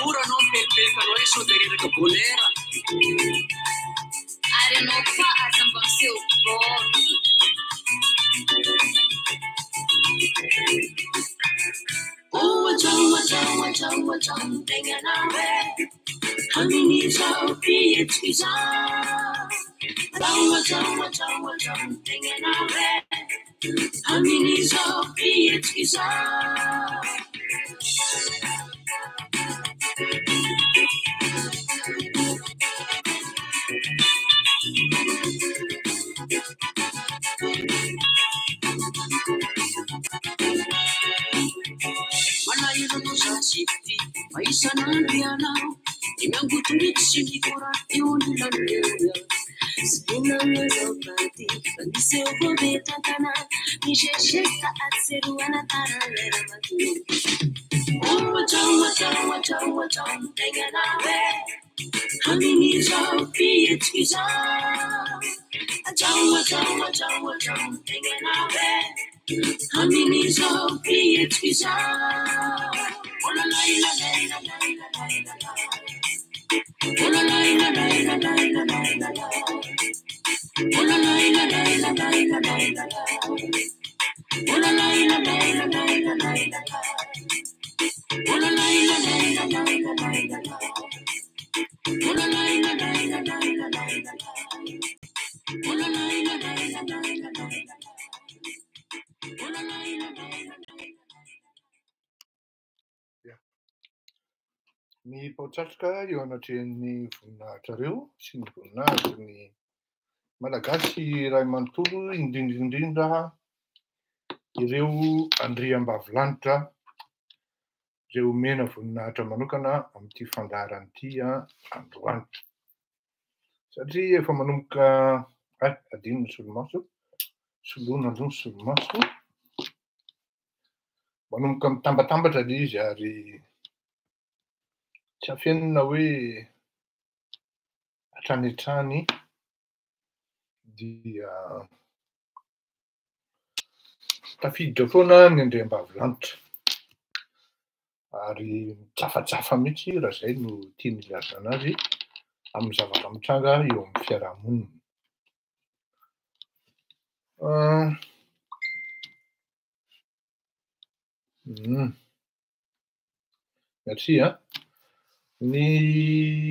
Mura non pelpelkano eso derida ka bolera. I don't know pa asam bang silbo. Oh, wachang, tengan awe. Hamini so pietkiza. Wachang, tengan awe. Hamini so pietkiza. isan'andro ianao ny miangotondriky sy mikora eo ny lanolona Sinana zopati, niseu bobeta kana, nisheshesta atseruana taralera matu. Wacham, teganawe, hamini zopi etkiza. Wacham, teganawe, hamini zopi etkiza. Ola la la la la la la la la. Ola la la la la la la la la. Ola la la la la la la la la. Ola la la la la la la la la. Ola la la la la la la la la. Ola la la la la la la la la. Ola la la la la la la la. Ola la la la la la. Ny paotratrika eo anatrehan'ny voninahitran'ireo sy ny voninahitry ny malagasy iray manontolo indrindra ireo andriambavilanitra ireo mena voninahitra manokana amin'ity fandaharan'ity androany. Satria efa manomboka adino ny solomaso, soloana aloha ny solomaso, manomboka mitambatambatra ilay izy ary tsy afenina hoe hatrany dia tafiditra foana ny andriambavilanitra ary mitsafatsafa mihitsy raha izay no tiany ilazana azy amin'ny zavatra mitranga eo amin'ny fiarahamonina. Merci ny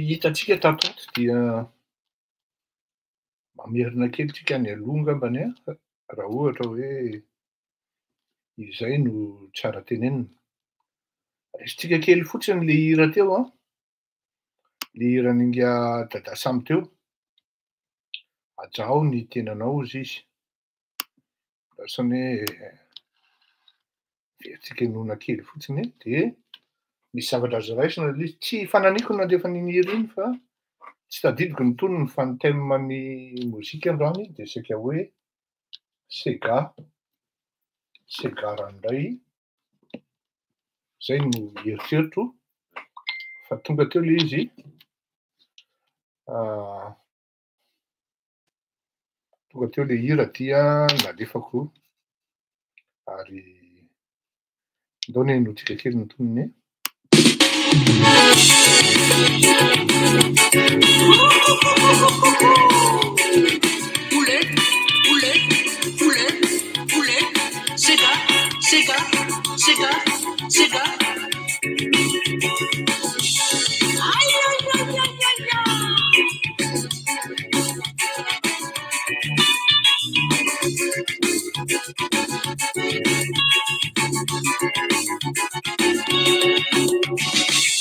hitantsika tato dia mamerina kely tsika ny aloha angambany raha ohatra hoe izay no tsara tenenina. Resitsika kely fotsiny le hira teo le hiraninga Dada Samy teo. Ajaho ny tenanao izy izy. Lasany hoe verentsika nona kely fotsiny dia misy zavatra azo raisina ilay izy. Tsy fananiko nandefa n'iny hira iny fa tsy tadidiko ny tonony fa ny thème-ny mozika androany dia seka hoe Sega ranoray. Zay no eritreritro fa tonga teo ilay izy tonga teo ilay hira dia nalefako ary ndao ny notsika kely ny tonony. Sega.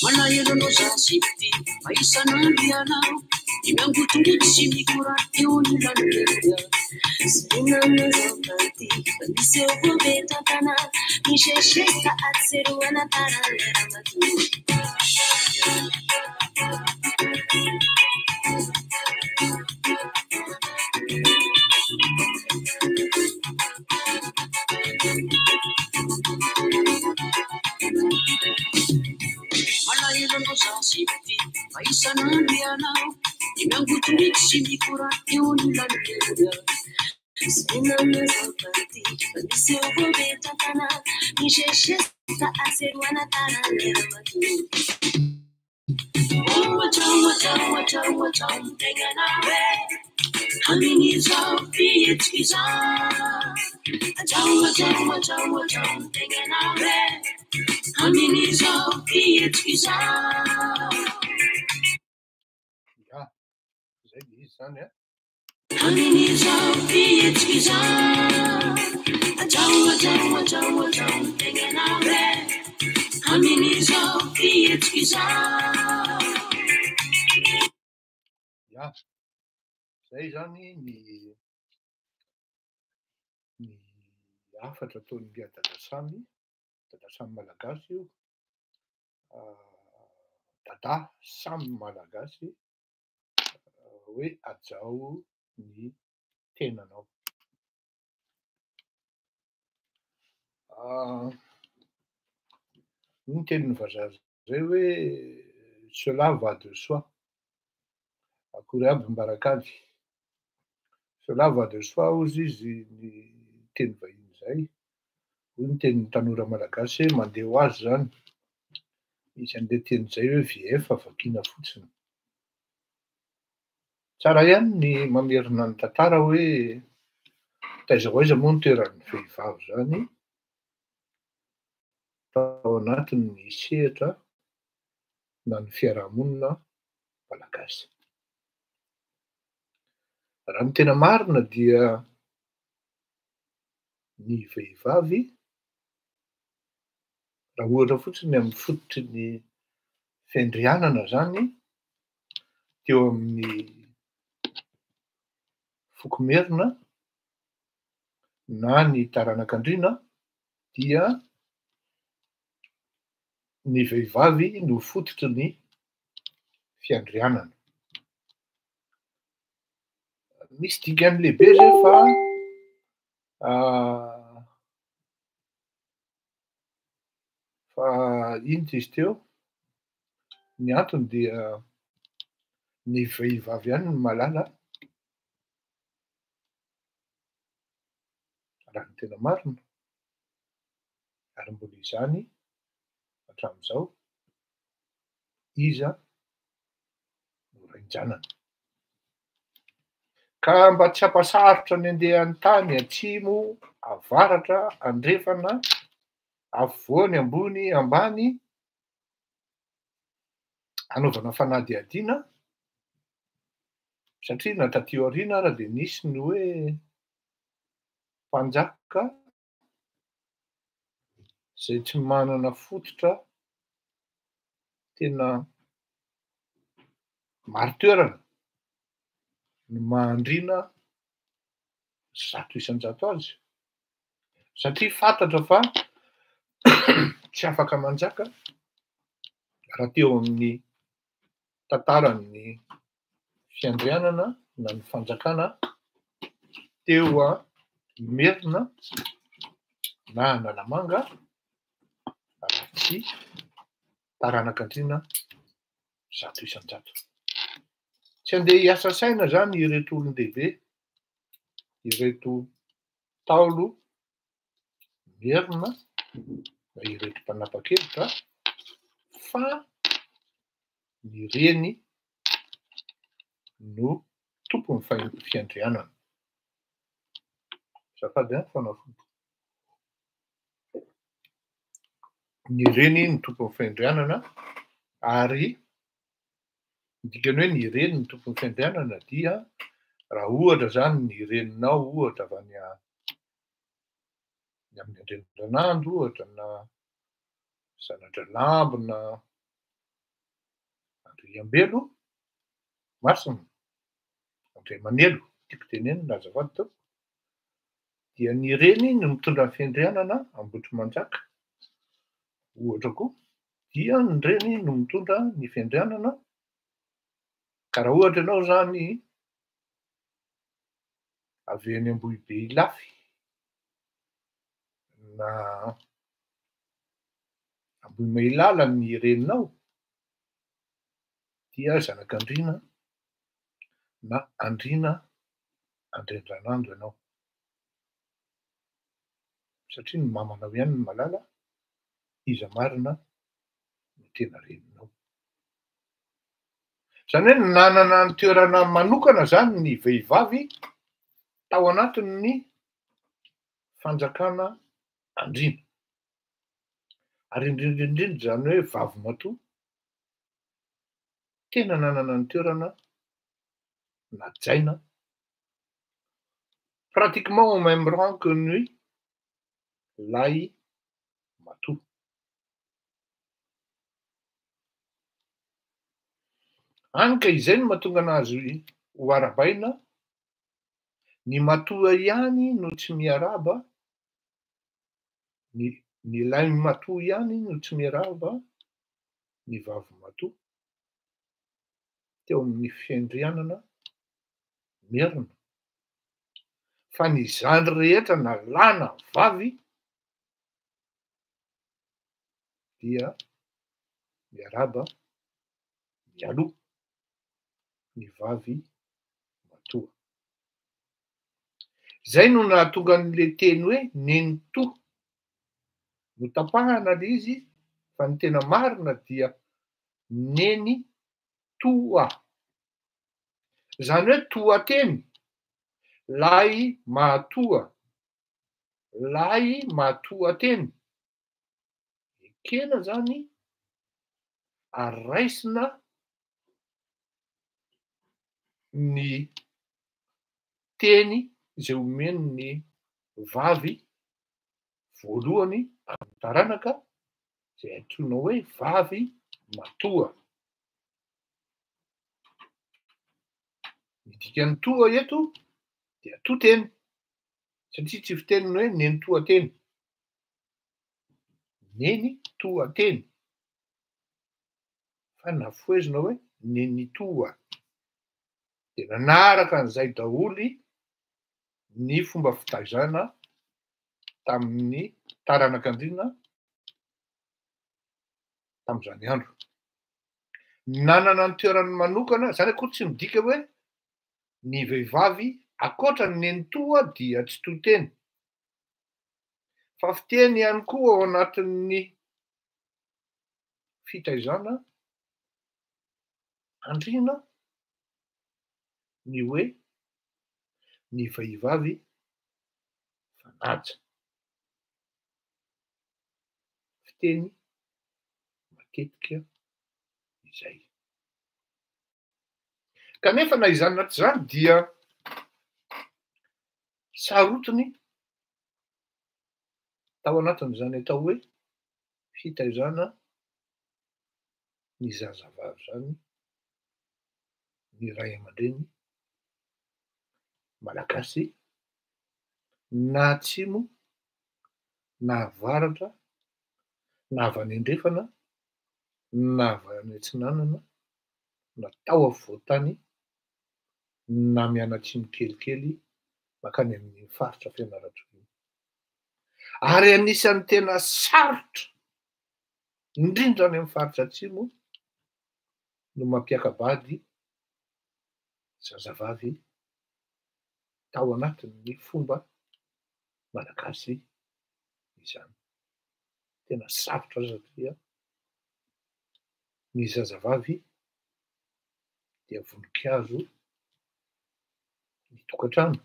Manayelo no zasipti, aisan'andro ianao, ny miangotondriky sy mikora eo ny lanolona. Sinana zopati, niseu bobeta kana, nisheshesta atseruana taralera matu. Manayelo no zasipti, aisan'andro ianao, ny miangotondriky sy mikora eo ny lanolona. Sinana zopati, niseu bobeta kana, nisheshesta atseruana taralera matu. Wacham, teganawe, hamini zopi etkiza. Wacham, teganawe, hamini zopi etkiza. Ja, zay izy zany Hamini zopi etkiza. Wacham, teganawe, hamini zopi etkiza. Ja, zay zany ny afatra ataon'ilay Dada Samy malagasy io dada samy malagasy hoe ajao ny tenanao. Ny tenin'ny vazaha zay hoe cela va de soi. Akory aby mbarakady. Cela va de soi ozy izy ny teny vahiny zay. Hoy ny tenin'ny tanora malagasy hoe mandeha ho azy zany. Misy an'ilay teny zay hoe VF vakiana fotsiny. Tsara ihany ny mamerina ny tantara hoe taiza ho aiza moa ny toeran'ny vehivavy zany tao anatin'ny sehatra na ny fiarahamonina malagasy. Raha ny tena marina dia ny vehivavy, raha ohatra fotsiny amin'ny fototry ny fiandrianana zany, teo amin'ny fokomerina na ny taranak'andriana dia ny vehivavy no fototry ny fiandrianana. Misy dikany lehibe zay fa inona izy teo? Ny antony dia ny vehivavy ihany no malala. Raha ny tena marina. Ary mbola izany hatramin'izao iza no rain-janany. Ka mba tsy hampasarotra ny andeha an-tany atsimo, avaratra, andrefana, afovoany, ambony, ambany, anaovana fanadihadiana, satria na taty aoriana ary dia nisy ny hoe mpanjaka zay tsy manana fototra tena maro toerana no mahandriana 100 isan-jato azy. Satria fantatra fa tsy afaka manjaka raha teo amin'ny tantaran'ny fiandrianana na ny fanjakana teo Merina na Analamanga raha tsy taranak'andriana 100 isan-jato. Tsy andeha hiasa saina zany ireto olon-dehibe, ireto Ntaolo, Merina na ireto mpanapa-kevitra fa ny reny no tompon'ny fiandrianana. Azafady fanafody. Ny reny no tompon'ny fiandrianana ary dikany hoe ny reny no tompon'ny fiandrianana dia raha ohatra zany ny reninao ohatra avy any amin'ny Andrenindranandro ohatra na Zanadralambo na Andriambelo, masina, Andriamanelo, tiako tenenina azafady teo, dia ny reny no mitondra ny fiandrianana Ambohitrimanjaka. Ohatra koa dia ny reny no mitondra ny fiandrianana. Ka raha ohatra ianao zany avy any Ambohibe Ilafy na Ambohimailala ny reninao dia zanak'Andriana na Andriana Andrendranandro ianao. Satria ny mamanao ihany no malala iza marina no tena reninao. Zany hoe nanana ny toerana manokana zany ny vehivavy tao anatin'ny fanjakana Andriana. Ary indrindra zany hoe vavy matoa tena nanana ny toerana najaina pratiquement au même rang que ny lahy matoa. Hany ka izay no mahatonga anazy ho arabaina, ny matoa ihany no tsy miaraba, ny lahy matoa ihany no tsy miaraba ny vavy matoa. teo amin'ny fiandrianana merina. Fa ny zandry rehetra na lahy na vavy dia miaraba mialoha, ny vavy matoa. Zay no nahatonga an'le teny hoe nenitoa. Notapahana le izy fa ny tena marina dia neny toa. Zany hoe toa-teny, lahy mahatoa, lahy mahatoa-teny. Ekena zany ary raisina ny teny izay omeny ny vavy voalohany amin'ny taranaka izay antsoina hoe vavy matoa. Ny dikan'ny toa eto dia toa-teny satria tsy fiteniny hoe neny toa-teny. Neny toa-teny. Fa nafoezina hoe neny toa. Dia nanaraka an'izay daholy ny fomba fitaizana tamin'ny taranak'andriana tamin'izany andro. Nanana ny toerany manokana, zany akory tsy midika hoe ny vehivavy ankoatra ny neny toa dia tsy toa-teny. Fa fiteny ihany koa ao anatin'ny fitaizana andriana ny hoe ny vehivavy fanaja. Fiteny matetika izay. Kanefa na izany na tsy izany dia sarotiny tao anatin'izany atao hoe fitaizana ny zazavavy zany, ny ray aman-dreny malagasy na atsimo na avaratra na avy any andrefana na avy any antsinanana na tao afovoan-tany na mianatsiny kelikely makany amin'ny faritra Fianarantsoa. Ary anisan'ny tena sarotra indrindra any amin'ny faritra atsimo no mampiakabady zazavavy tao anatin'ny fomba malagasy izany. Tena sarotra satria ny zazavavy dia voninkazo ny tokantrano.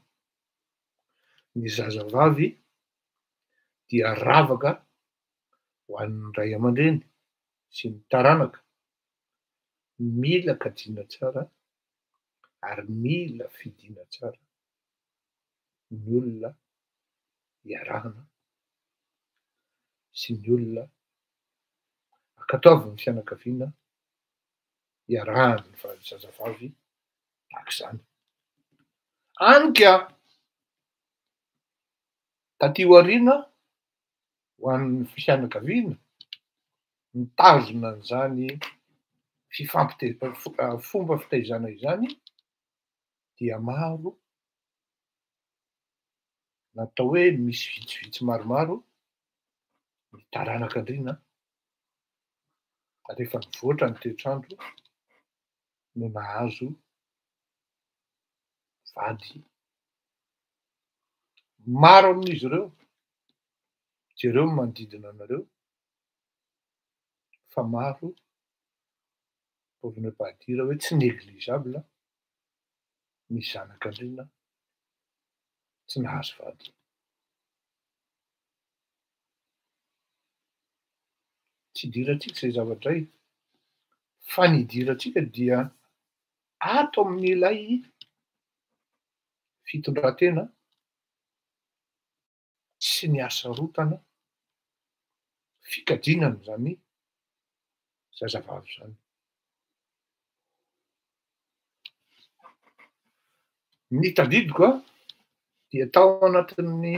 Ny zazavavy dia ravaka ho an'ny ray aman-dreny sy ny taranaka. Mila kajiana tsara ary mila fidiana tsara ny olona iarahana sy ny olona ankatoavy ny fianakaviana iarahany ny zazavavy tahak'izany. Hany ka taty aoriana ho an'ny fianakaviana mitazona an'izany fomba fitaizana izany dia maro, natao hoe misy vitsivitsy maromaro ny taranak'andriana rehefa nivoatra ny toetrandro no nahazo vady. Maro amin'izy ireo, jereo ny manodidina anareo, fa maro pour ne pas dire hoe tsy négligeable ny zanak'andriana tsy nahazo vady. Tsy idirantsika izay zavatra izay, fa ny idirantsika dia ato amin'ilay fitondran-tena sy ny hasarotana fikajiana zany zazavavy zany. Ny tadidiko dia tao anatin'ny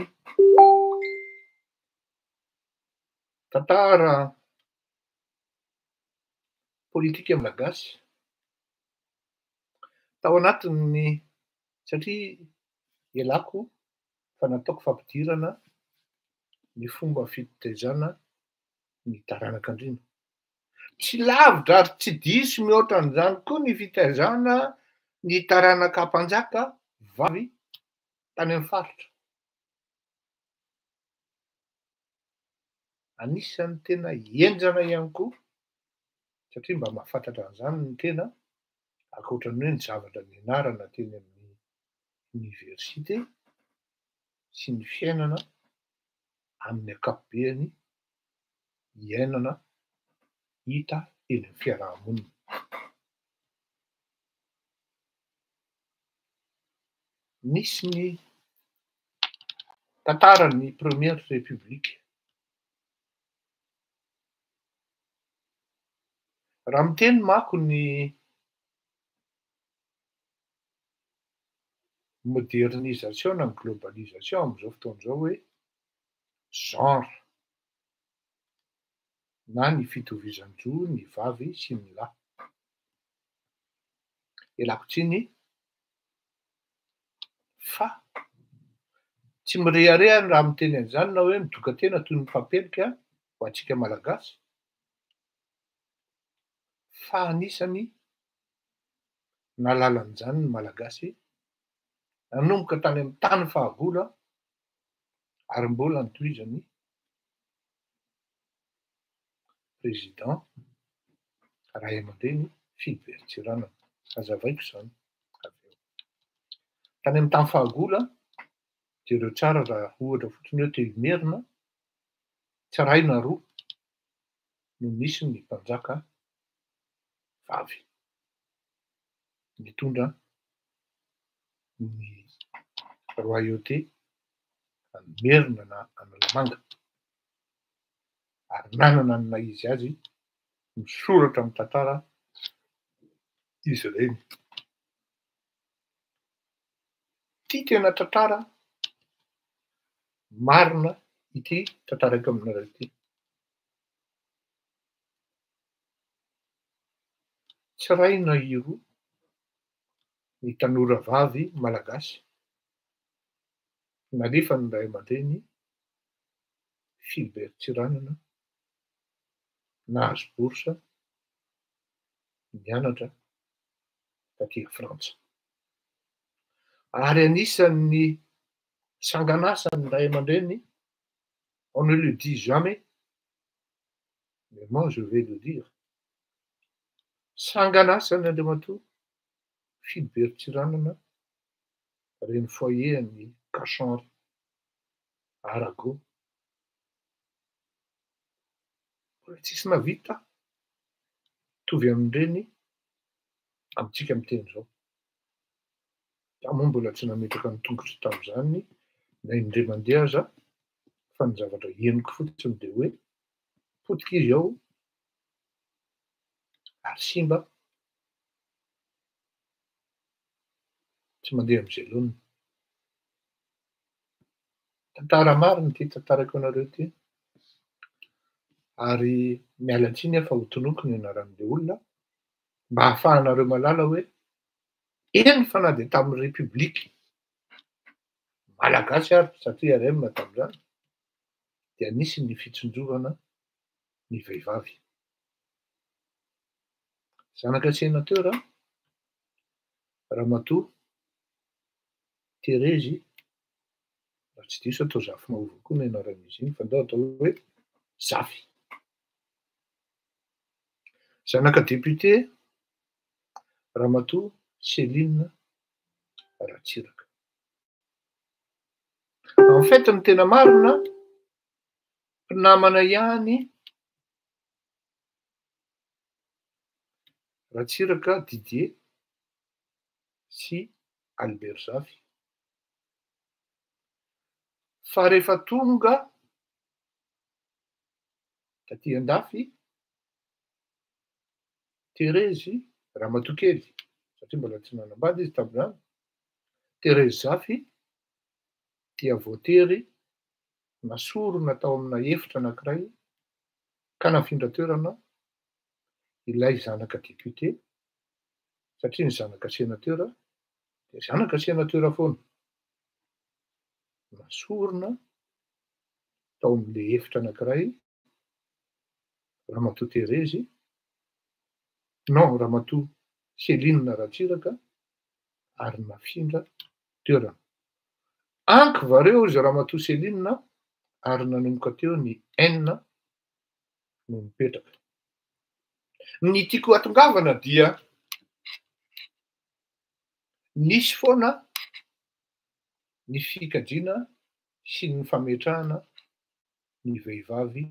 tantara politika malagasy tao anatin'ny satria ialako fa nataoko fampidirana ny fomba fitaizana ny taranak'Andriana. Tsy lavitra ary tsy diso mihoatra an'izany koa ny fitaizana ny taranaka mpanjaka vavy tany amin'ny faritra. Anisan'ny tena henjana ihany koa satria mba mahafantatra an'izany ny tena ankoatran'ny hoe ny zavatra nianarana teny amin'ny oniversite sy ny fiainana amin'ny ankapobeny iainana hita eny amin'ny fiarahamonina. Nisy ny tantaran'ny première république. Raha miteny manko ny modernisation na ny globalisation amin'izao fotoan'izao hoe genre na ny fitovizan-jo ny vavy sy ny lahy. Ialako tsiny fa tsy mirehareha raha miteny an'izany na hoe midoka tena toy ny mpampelika ho antsika malagasy, fa anisany nalala an'izany ny malagasy nanomboka tany amin'ny tany fahagola ary mbola nitohizany président ray aman-dreny Philibert Tsiranana. Hazavaiko izany avy eo. Tany amin'ny tany fahagola, jereo tsara raha ohatra fotsiny hoe teo Imerina, tsiray na roa no nisy ny mpanjaka vavy nitondra ny royauté any Merina na Analamanga. Ary nanana ny naizy azy misoratra amin'ny tantara izy ireny. Ity tena tantara marina ity tantarako aminareo ity. Tsiray na iro ny tanora vavy malagasy nalefa ny ray aman-dreny Philibert Tsiranana nahazo borsa nianatra taty Frantsa. Ary anisan'ny sangan'asan'ny ray aman-dreny, on ne le dit jamais, mais moi je vais le dire, sangan'asan'ny Andriamatoa Philibert Tsiranana reny foyer an'i Cachanry Arago. Mbola tsisy navita mitovy amin'ireny amintsika miteny izao. Izaho moa mbola tsy nametraka ny tongotra tamin'izany na indray mandeha aza, fa ny zavatra henoko fotsiny dia hoe potika izy ao ary simba tsy mandeha amin'izay laoniny. Tantara marina ity tantarako anareo ity. Ary miala tsiny aho fa ho tonoiko ny anaran'ilay olona mba ahafahanareo mahalala hoe eny fa na dia tamin'ny repiblika malagasy ary satria RM tamin'izany dia nisy ny fitsinjovana ny vehivavy. Zanaka sénateur Ramatoa Terezy, raha tsy diso atao Zafy Mahaova koa ny anaran'izy iny fa ndao atao hoe Zafy. Zanaka député Ramatoa Céline Ratsiraka. En fait ny tena marina, mpinamana ihany Ratsiraka Didier sy Albert Zafy. Fa rehefa tonga taty Andafy, Terezy Ramatoakely, satria mbola tsy nanambady izy tamin'izany, Terezy Zafy dia voatery nasorona tao amina efitra anankiray ka nafindra toerana ilay zanaka député Satria ny zanaka senatera dia zanaka senatera foana. Nasorona tao amin'le efitra anankiray Ramatoa Terezy, non, Ramatoa Selinina Ratsiraka ary nafindra toerana. Ankivareo izy Ramatoa Selinina ary nanomboka teo ny enina no mipetraka. Ny tiako atongavana dia nisy foana ny fikajiana sy ny fametrahana ny vehivavy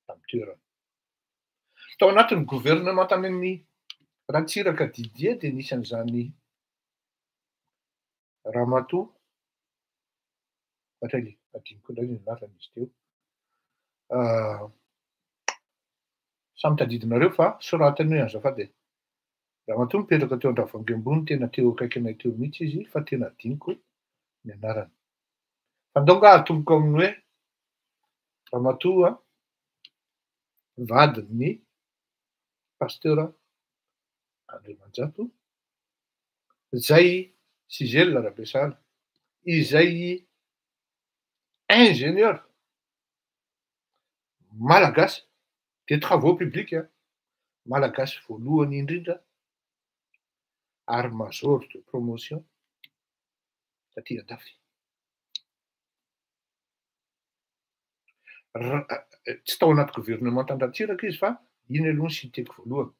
amin'ny toerana. Tao anatin'ny gouvernement amin'ny Ratsiraka Didier dia nisy an'izany Ramatoa hatray adiniko indray ny anarany izy teo. Samy tadidinareo fa soratany hoe azafady. Ramatoa mipetraka teo Andravoahangy ambony, tena teo akaikinay teo mihitsy izy fa tena adiniko ny anarany. Fa ndao nga atomboka amin'ny hoe Ramatoa vadin'ny pasteur Andriamanjato, izay Gisèle Rabesala, izay ingénieur malagasy de travaux publics, malagasy voalohany indrindra ary major de promotion taty Andafy. Tsy tao anaty gouvernement Andratsiraka izy fa iny aloha ny siteko voalohany.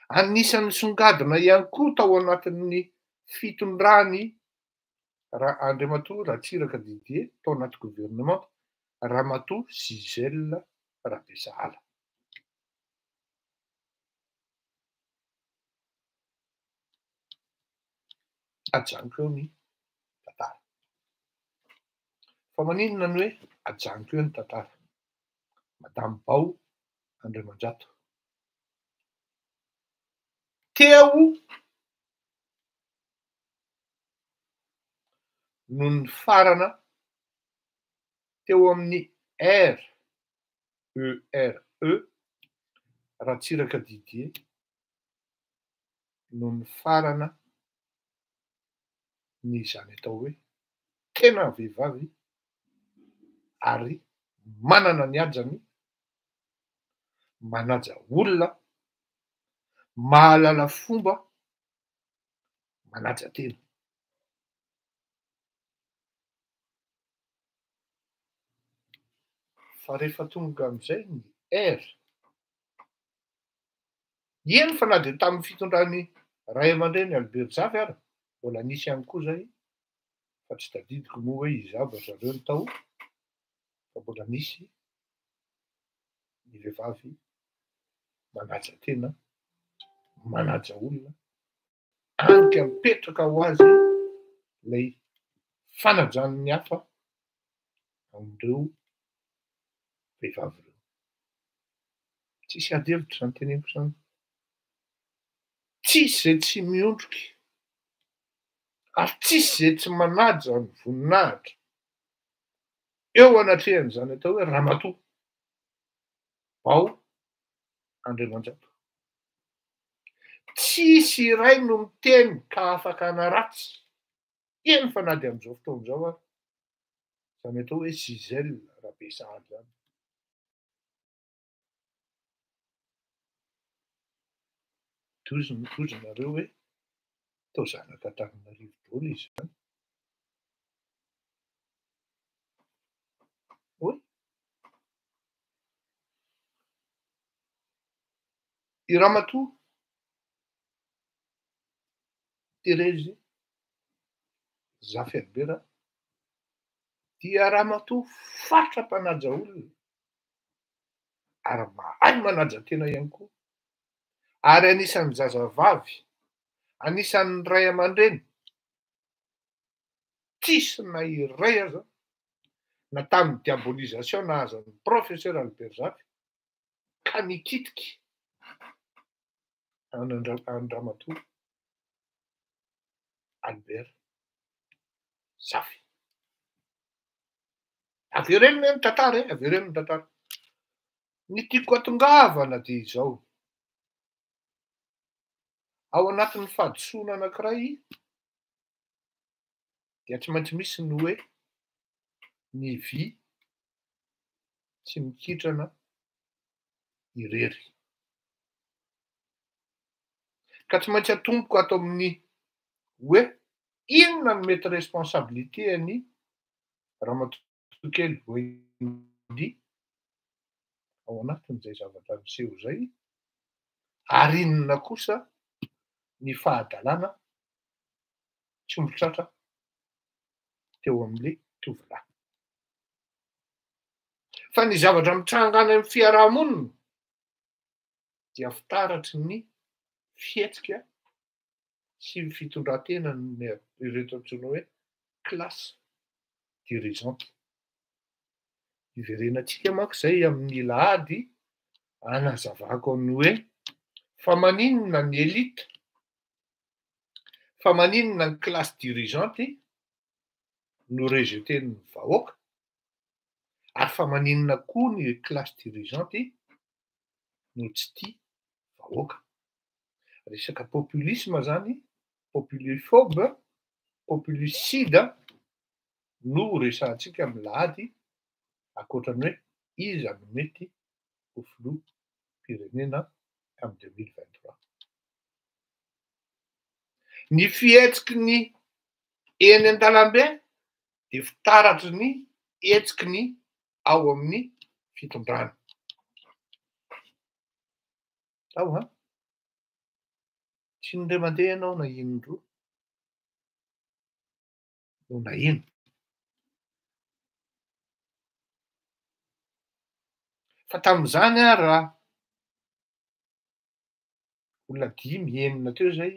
Anisan'ny songadina ihany koa tao anatin'ny fitondrany Andriamatoa Ratsiraka Didier tao anaty gouvernement Ramatoa Gisèle Rabesala. Ajanoko eo ny tantara. Fa maninona ny hoe ajanoko eo ny tantara? Madame Bao Andriamanjato. Teo no ny farana teo amin'ny RERE Ratsiraka Didier no ny farana ny izany atao hoe tena vehivavy ary manana ny ajany, manaja olona, mahalala fomba, manaja tena. Fa rehefa tonga amin'izay ny R, eny fa na dia tamin'ny fitondrany ray aman-dreny Albert Zafy ary mbola nisy ihany koa zay, fa tsy tadidiko moa hoe izabo zareo ny tao, fa mbola nisy ny vehivavy manaja tena, manaja olona, anka mipetraka ho azy ilay fanajan'ny hafa amin'ireo vehivavy ireo. Tsisy ady hevitra izany teneniko izany. Tsisy izay tsy miondroky, ary tsisy izay tsy manaja ny voninahitra eo anatrehan'izany atao hoe Ramatoa Bao Andriamanjato. Tsisy iray no miteny ka afaka hanaratsy, eny fa na dia amin'izao fotoana izao ary, izany atao hoe Gisèle Rabesala izany. Tojo nareo hoe tao zanaka Antananarivo daholo izy izany. Oy, i Ramatoa Terezy Zafy Albera dia Ramatoa fatra-panaja olona ary mahay manaja tena ihany koa, ary anisan'ny zazavavy, anisan'ny ray aman-dreny tsisy na iray aza na tamin'ny diabolisation nahazan'ny professeur Albert Zafy ka nikitiky any Ramatoa Albert Zafy. Avereno ny tantara, avereno ny tantara. Ny tiako atongavana dia izao. ao anatin'ny fahadisoana anankiray dia tsy maintsy misy ny hoe ny vy tsy mikitrana irery. Ka tsy maintsy atomboka ato amin'ny hoe inona no mety responsabilité-any ramatoakely Voahindy ao anatin'izay zavatra miseho zay, ary inona kosa ny fahadalàna tsy mitratra teo amin'le tovolahy. Fa ny zavatra mitranga any amin'ny fiarahamonina dia fitaratry ny fihetsika sy ny fitondran-tenany ireto antsoina hoe classe dirigeante. Iverenantsika manko izay amin'ny Lahady hanazavako ny hoe fa maninona ny élite, fa maninona ny classe dirigeante no rejeten'ny vahoaka, ary fa maninona koa ny classe dirigeante no tsy tia vahoaka. Resaka populisme zany, populiphobe, populicide no resahantsika amin'ny Lahady, ankoatrany hoe iza no mety ho filoham-pirenena amin'ny 2023. Ny fihetsiky ny eny an-dalambe dia fitaratry ny hetsiky ny ao amin'ny fitondrana. Ao tsy indray mandeha ianao na inondroa no na ino. Fa tamin'izany raha olona 5-enina teo zay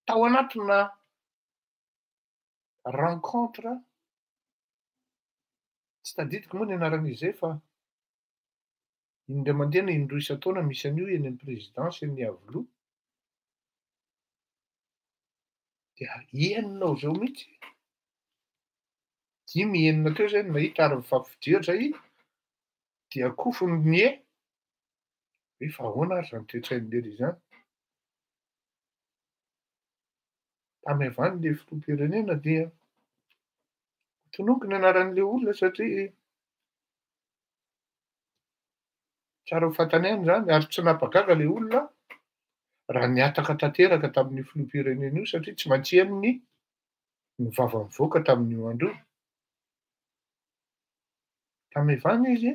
tao anatina rencontre, tsy tadidiko moa ny anaran'izay fa indray mandeha na indroa isan-taona misy an'io eny amin'ny présidence eny Avoloha, dia enina ao zao mihitsy, 5-enina teo zay no nahita ary mifampifijery zay dia kofony ny hoe fa ahoana ary zany toe-tsain'lery izany. Tamevany le filoham-pirenena dia tononiko ny anaran'le olona satria tsara ho fantany ihany zany, ary tsy napagaga le olona raha niataka tanteraka tamin'ny filoham-pirenena io satria tsy maintsy eny ny mivava mivoaka tamin'io andro io. Tamevany izy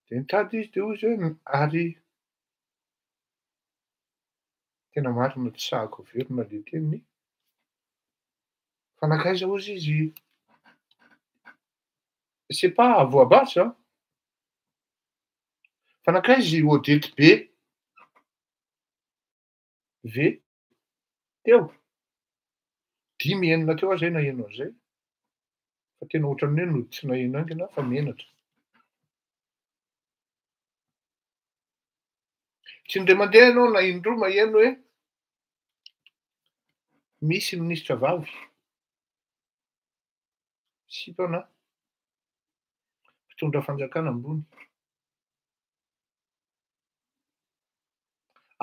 dia nitady izy dia hoy izy hoe ary tena marina tsy sahako verina le teniny, fanakaiza hozy izy c'est pas à voix basse fanakaiza izy Odety ve teo 5-enina teo aho zay naheno an'izay, fa tena ohatran'ny hoe no tsy naheno aingana fa menatra. Tsy indray mandeha ianao na indroa maheno hoe misy minisitra vavy sipa na mpitondra fanjakana ambony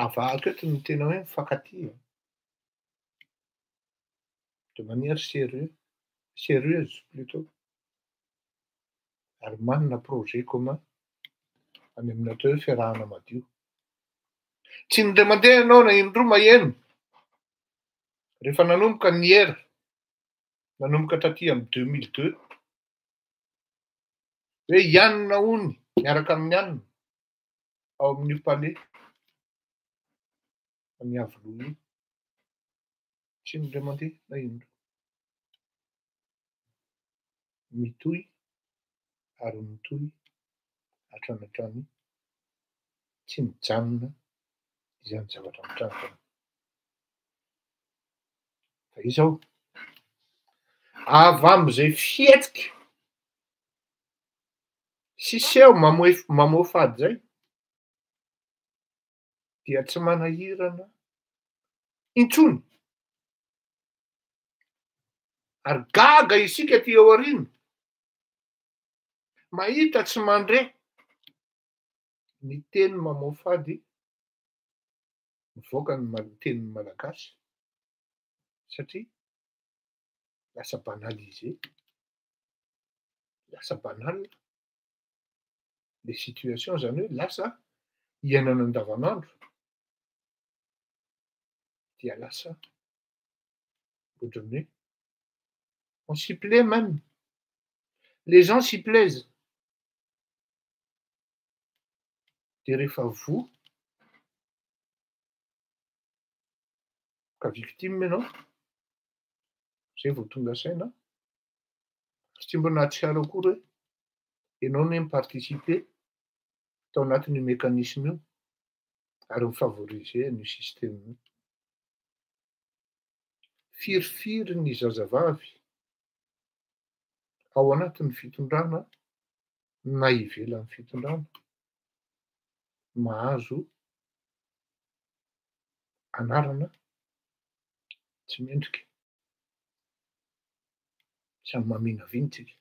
avahako eto ny tena hoe mifankatia, de manière sérieuse plutôt, ary manana projet commun any amin'ny atao hoe fiarahana madio. Tsy indray mandeha ianao na indroa maheno rehefa nanomboka ny era nanomboka taty amin'ny 2002 hoe Ianona Hony miaraka amin'ny Anina ao amin'io palais any Avoloha io, tsy indray mandeha na indroa mitohy ary mitohy hatrany hatrany tsy mijanona izany zavatra mitranga. Fa izao avy amin'izay fihetsika sy seho mamohy fady zay dia tsy manahirana intsony, ary gaga isika ty ao aoriana mahita tsy mandre ny teny mamohy fady mivoaka ny tenin'ny malagasy satria lasa banalisé, lasa banal les situations zany hoe lasa iainana andavanandro dia lasa ohatran'ny hoe on s'y plaît même, les gens s'y plaisent. Dia rehefa voa ka victime ianao, zay vao tonga saina, tsy mba nahatsiaro akory hoe ianao ne miparticiper tao anatin'io mécanisme io ary mifavoriser an'io système io. Firifiry ny zazavavy ao anatin'ny fitondrana na ivelan'ny fitondrana mahazo anarana tsy mendrika. Samy maminaviana tsika.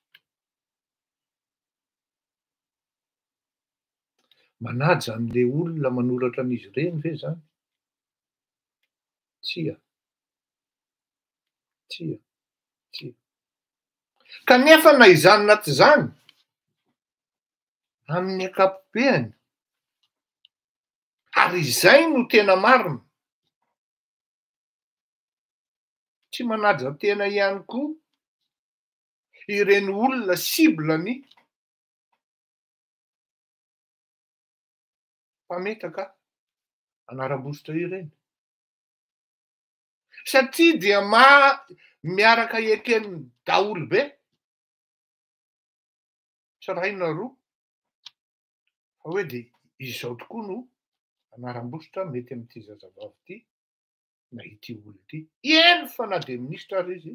Manaja an'le olona manoratra an'izy ireny ve zany? Tsia. Kanefa na izany na tsy zany, amin'ny ankapobeny, ary izay no tena marina, tsy manaja tena ihany koa ireny olona ciblany mpametaka anaram-bositra ireny. Satria dia miaraka eken'ny daholo be, tsy ray na roa, fa hoe dia izao tokoa no anaram-bositra mety amin'ity zazavavy ity na ity olona ity. Eny fa na dia minisitra ary izy,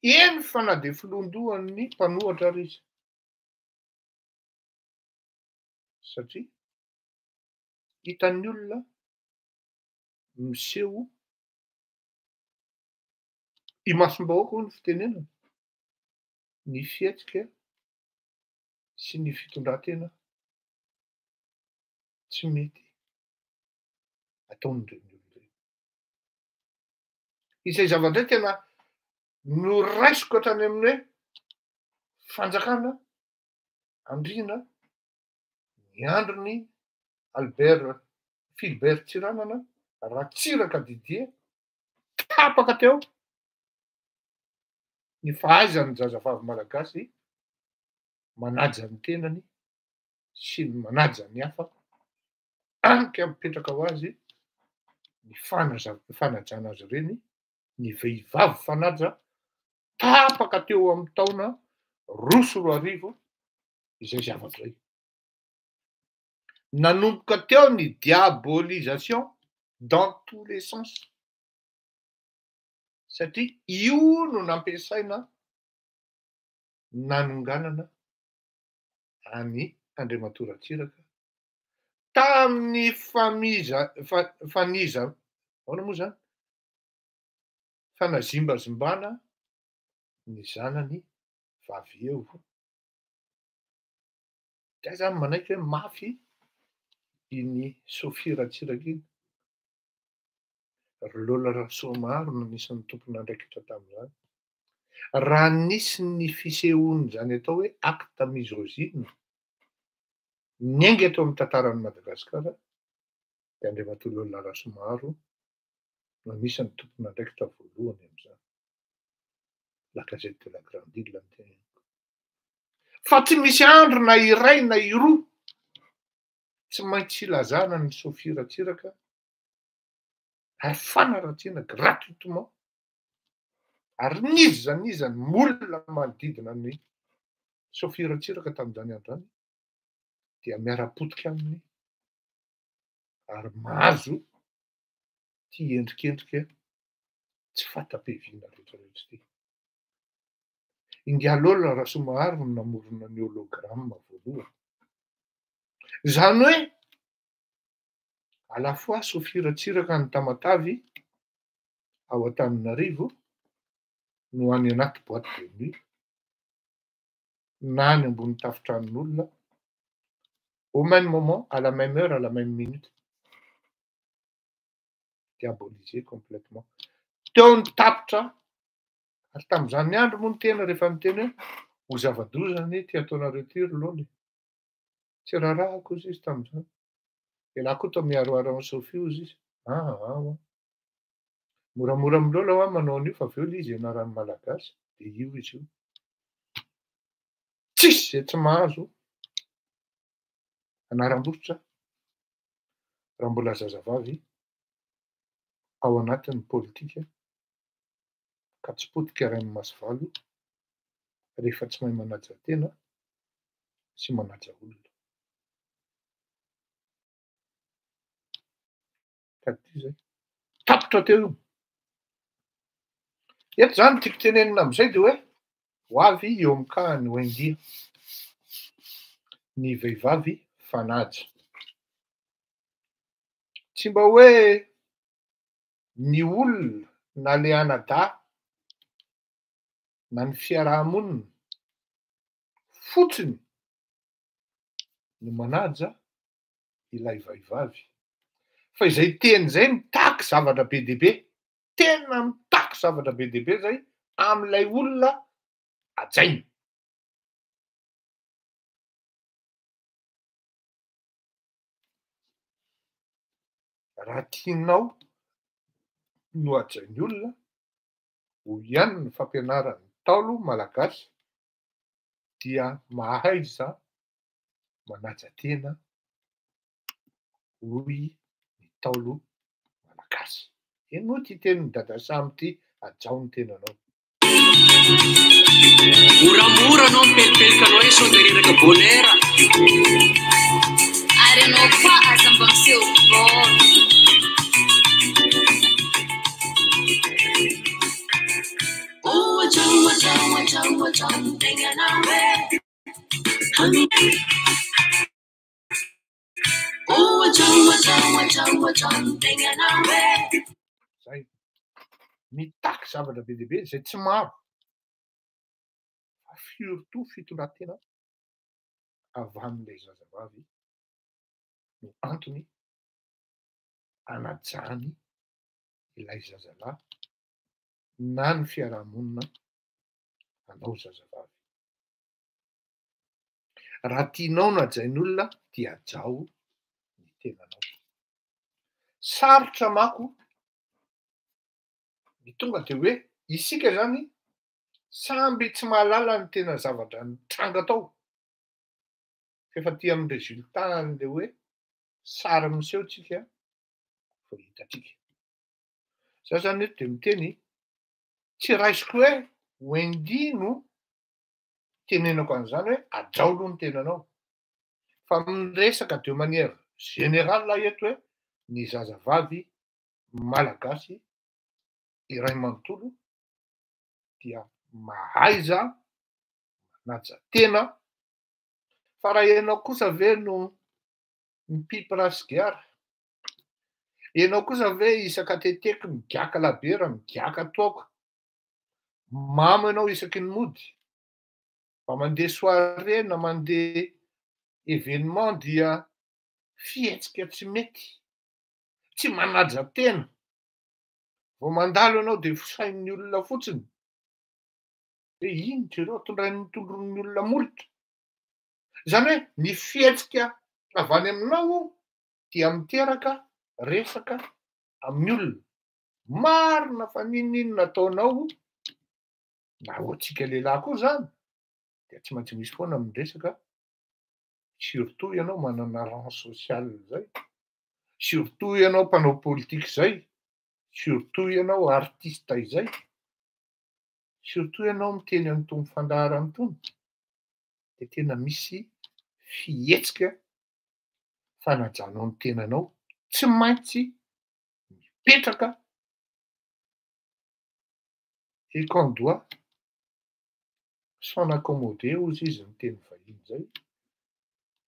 eny fa na dia filondohan'ny mpanohatra ary izy. Satria hitan'ny olona miseho imasom-bahoaka hoy ny fitenenana, ny fihetsika sy ny fitondran-tena tsy mety ataon'ireny olona ireny. Izay zavatra tena noraisiko hatrany amin'ny hoe fanjakana andriana ny andron'ny Philbert Tsiranana, Ratsiraka Didier, tapaka teo ny fahaizan'ny zazavavy malagasy manaja ny tenany sy ny manaja ny hafa, anika mipetraka ho azy ny fanajana azy ireny, ny vehivavy fanaja tapaka teo amin'ny taona 2020 izay zavatra izay. Nanomboka teo ny diabolisation dans tous les sens. Satria io no nampiasaina nanonganana any Andriamatora Ratsiraka tamin'ny fanazimbazimbana ny zanany vavy eo. Zay zany manaiky hoe mafy iny Sophie Ratsiraka iny. Lola Rasoamaharo no anisan'ny tompony andraikitra tamin'izany. Raha nisy ny fisehoany zany atao hoe acte misogyne niainga eto amin'ny tantaran'i Madagasikara, dia Andriamatoa Lola Rasoamaharo no anisan'ny tompony andraikitra voalohany amin'izany. La Gazette de la Grande Île ny teneniko. Fa tsy misy andro na iray na iroa tsy maintsy ilazana ny Sophie Ratsiraka ary fanaratsiana gratuitement, ary n'iza ny olona manodidina ny Sophie Ratsiraka tamin'izany andro zany dia miara-potika aminy ary mahazo ty endrikendrika tsy fata-piaviana rehetrarehetra ity. Inga Lola Rasoamaharo no namorona ny hologramme voalohany. Zany hoe à la fois Sophie Ratsiraka ny Tamatavy ao Antananarivo no any anaty boîte de nuit na any ambony tafotranon'olona au même moment, à la même heure, à la même minute. diabolisé complètement. Teo ny tapitra, ary tamin'izany andro moa ny tena rehefa miteny hoe ho zava-dozany ty ataonareo ty ry lolo. Tsy rarahako izy tamin'izany. Ialahy koa tao miaroaro amin'ny Sofia ozy izy. Moramora milolo aho manao an'io fa avy eo ilay izy ianaran'ny malagasy. Dia io izy io. Tsisy izay tsy mahazo anaram-botra raha mbola zazavavy ao anatin'ny politika ka tsy potika Rainy Masivalo rehefa tsy mahay manaja tena sy manaja olona. Ka ty zay. Tapitra teo io. Eto zany tiako tenenina amin'izay dia hoe ho avy eo amin'ny-kahany ho India ny vehivavy fanaja. Tsy mba hoe ny olona na le anadà na ny fiarahamonina fotsiny no manaja ilay vehivavy. Fa izay teny izay mitaky zavatra be dia be, tena mitaky zavatra be dia be zay amin'ilay olona hajaina. Raha tianao no hajain'ny olona, ho ihany ny fampianaran'ny Ntaolo malagasy dia mahaiza manaja tena hoy ny Ntaolo malagasy. Eny moa ty tenin'ny Dada Samy ty, hajao ny tenanao. Moramora anao mipelipelika anao sao dia riraka bonera. Ary anao koa aza mba miseho bôly. Zay. Mitaky zavatra be dia be izay tsy maro. Fa surtout fitondran-tena avy amin'ilay zazavavy no antony hanajany ilay zazalahy na ny fiarahamonina anao zazavavy. Raha tianao no hajain'ny olona dia hajao ny tenanao. Sarotra manko ny tonga dia hoe isika zany samby tsy mahalala ny tena zavatra nitranga tao. Efa ty amin'ny résultat an'ilay hoe sary miseho tsika vao hitatsika. Zaho zany eto dia miteny tsy raisiko hoe ho India no tenenako an'izany hoe hajao aloha ny tenanao. Fa miresaka de manière générale eto hoe ny zazavavy malagasy iray manontolo dia mahaiza manaja tena. Fa raha ianao kosa ve no mipipy rasigara, ianao kosa ve isaka teteka migiaka labera, migiaka toaka, mamo ianao isaky ny mody, fa mandeha soirée na mandeha événement dia fihetsika tsy mety, tsy manaja tena, vao mandalo ianao dia fosain'ny olona fotsiny. Hoe ino jereo tondron'ny olona molotra. Zany hoe ny fihetsika avy any aminao dia miteraka resaka amin'ny olona. Marina fa ninona nataonao na ho antsika lehilahy koa zany dia tsy maintsy misy foana miresaka. Surtout ianao manana rang social zay, surtout ianao mpanao politika zay, surtout ianao artiste izay, surtout ianao miteny an'itony fandaharana itony, dia tena misy fihetsika fanajanao ny tenanao tsy maintsy mipetraka. Et qu'on doit s'en accommoder hozy izy ny teny vahiny zay,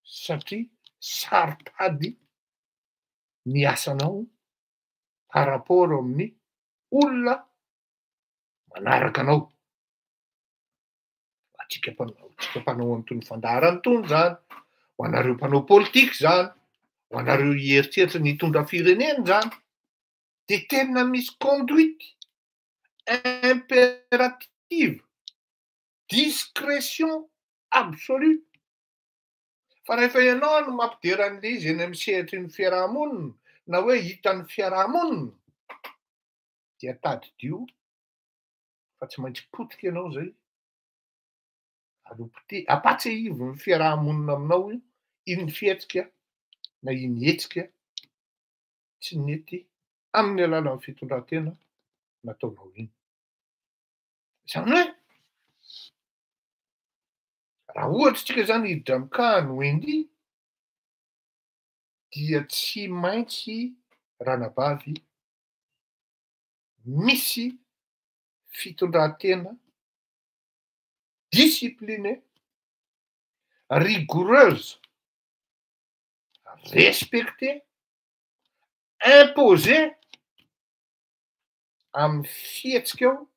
satria saropady ny asanao par rapport amin'ny olona manaraka anao. Atsika mpanao an'itony fandaharana itony zany, ho anareo mpanao politika zany, ho anareo hieritseritra ny hitondra firenena zany, dia tena misy conduite impérative, discrétion absolue. Fa rehefa ianao no mampidera an'ilay izy eny amin'ny sehatry ny fiarahamonina na hoe hitan'ny fiarahamonina dia tadidio fa tsy maintsy potika ianao zay. Apatsehivon'ny fiarahamonina aminao io, iny fihetsika na iny hetsika tsy nety amin'ny alalan'ny fitondran-tena nataonao iny. Izany hoe raha ohatra tsika zany hiditra amikahany Wendy dia tsy maintsy ranabavy misy fitondran-tena disciplinée, rigoureuse, respectée, imposée amin'ny fihetsika ao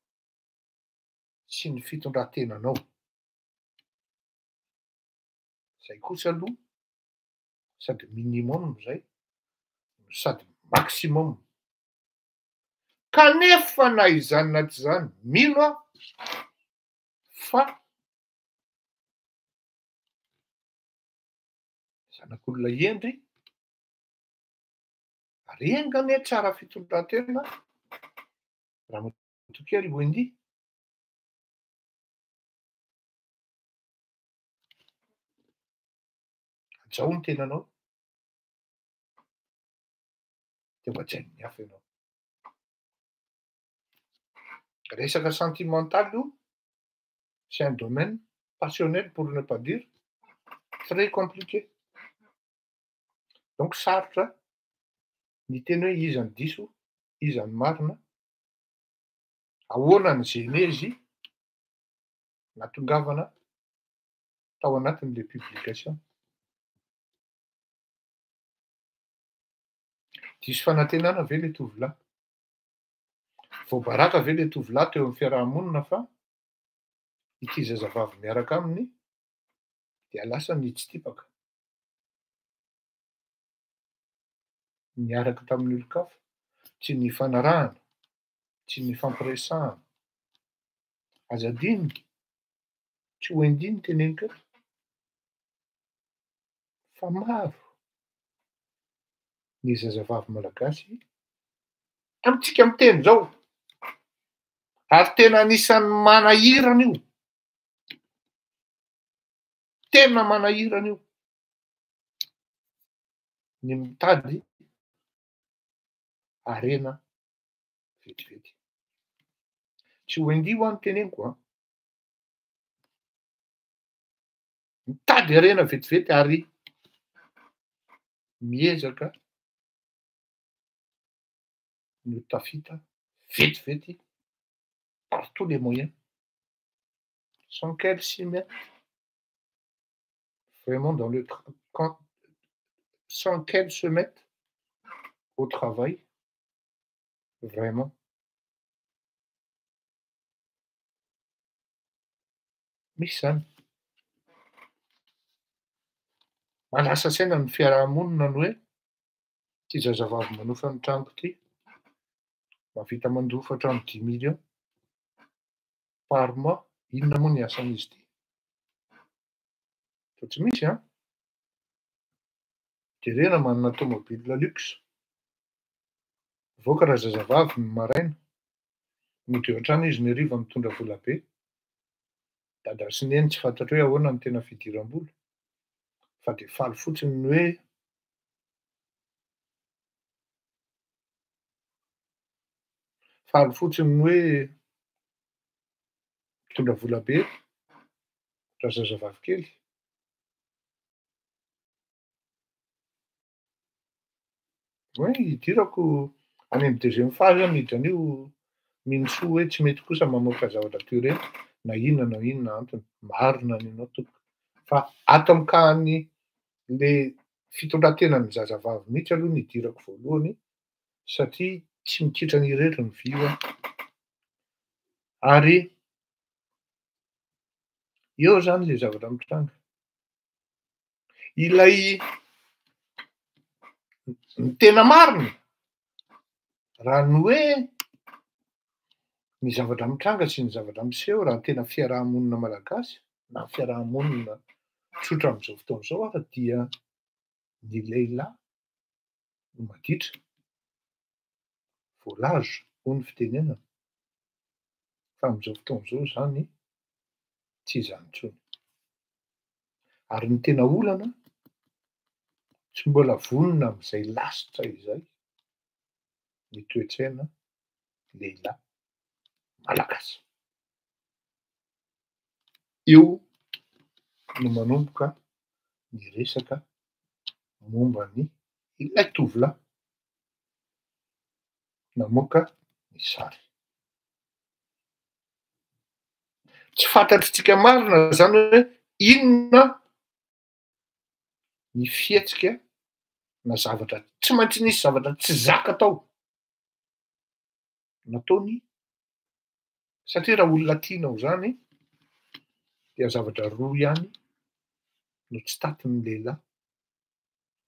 sy ny fitondran-tenanao. Zay kosa aloha sady minimum zay sady maximum. Kanefa na izany na tsy izany, mino aho fa zanak'olona Endry renga anie tsara fitondran-tena raha matokely Wendy. Anjao ny tenanao dia mba tsy hainy hafa ianao. Resaka sentimental io, c'est un domaine passionnel pour ne pas dire très compliqué. Donc sarotra ny teny hoe iza ny diso, iza ny marina, ahoana ny genezy natongavana tao anatin'ilay publication. Diso fanantenana ve le tovolahy? Voabaraka ve le tovolahy teo amin'ny fiarahamonina fa ity zazavavy miaraka aminy dia lasa nitsitipaka. Niaraka tamin'ny olon-kafa, tsy nifanarahana, tsy nifampiresahana. Azadiny, tsy Wendy ny teneniko eto, fa maro ny zazavavy malagasy amintsika miteny zao ary tena anisan'ny manahirana io. Tena manahirana io ny mitady harena vetivety. Tsy Wendy ho any teneniko a. Mitady harena vetivety ary miezaka ny tafita vetivety par tous les moyens, sans qu'elle s'y mette vraiment dans le sans qu'elle se mette au travail vraiment. Misy zany. Manasa saina ny fiarahamonina ny hoe ty zazavavy manofa ny tranoko ty mahavita mandofatra amin'ny 10 millions par mois, inona moa ny asan'izy ty? Fa tsy misy an. Jerena manana tomobile luxe. Voaka raha zazavavy ny maraina, miditra eo an-trano izy ny hariva mitondra vola be. Dada sy neny tsy fantatra hoe ahoana ny tena fidiram-bola. Fa dia faly fotsiny ny hoe mitondra vola be raha zazavavy kely. Hoe hidirako any amin'ny deuxième phase miditra an'io minosoa hoe tsy mety kosa mamoaka zavatra toy ireny na inona antony. Marina ninao tompoko. Fa ato amikahany le fitondran-tenan'ny zazavavy mihitsy aloha ny hidirako voalohany satria tsy mikitrana irery ny vy io. Ary eo zany le zavatra mitranga. Ilay ny tena marina raha ny hoe ny zavatra mitranga sy ny zavatra miseho raha tena fiarahamonina malagasy na fiarahamonina tsotra amin'izao fotoana izao ary dia ny lehilahy no maditra voalazo hoy ny fitenenana fa amin'izao fotoana izao zany tsy izany intsony ary ny tena olana tsy mbola vonona amin'izay lasitra izay ny toe-tsaina lehilahy malagasy. Io no manomboka ny resaka momba ny ilay tovolahy namoaka ny sary. Tsy fantatritsika marina zany hoe inona ny fihetsika na zavatra tsy maintsy nisy zavatra tsy zaka tao nataony satria raha olona tianao zany dia zavatra roa ihany no tsy tatin'ny lehilahy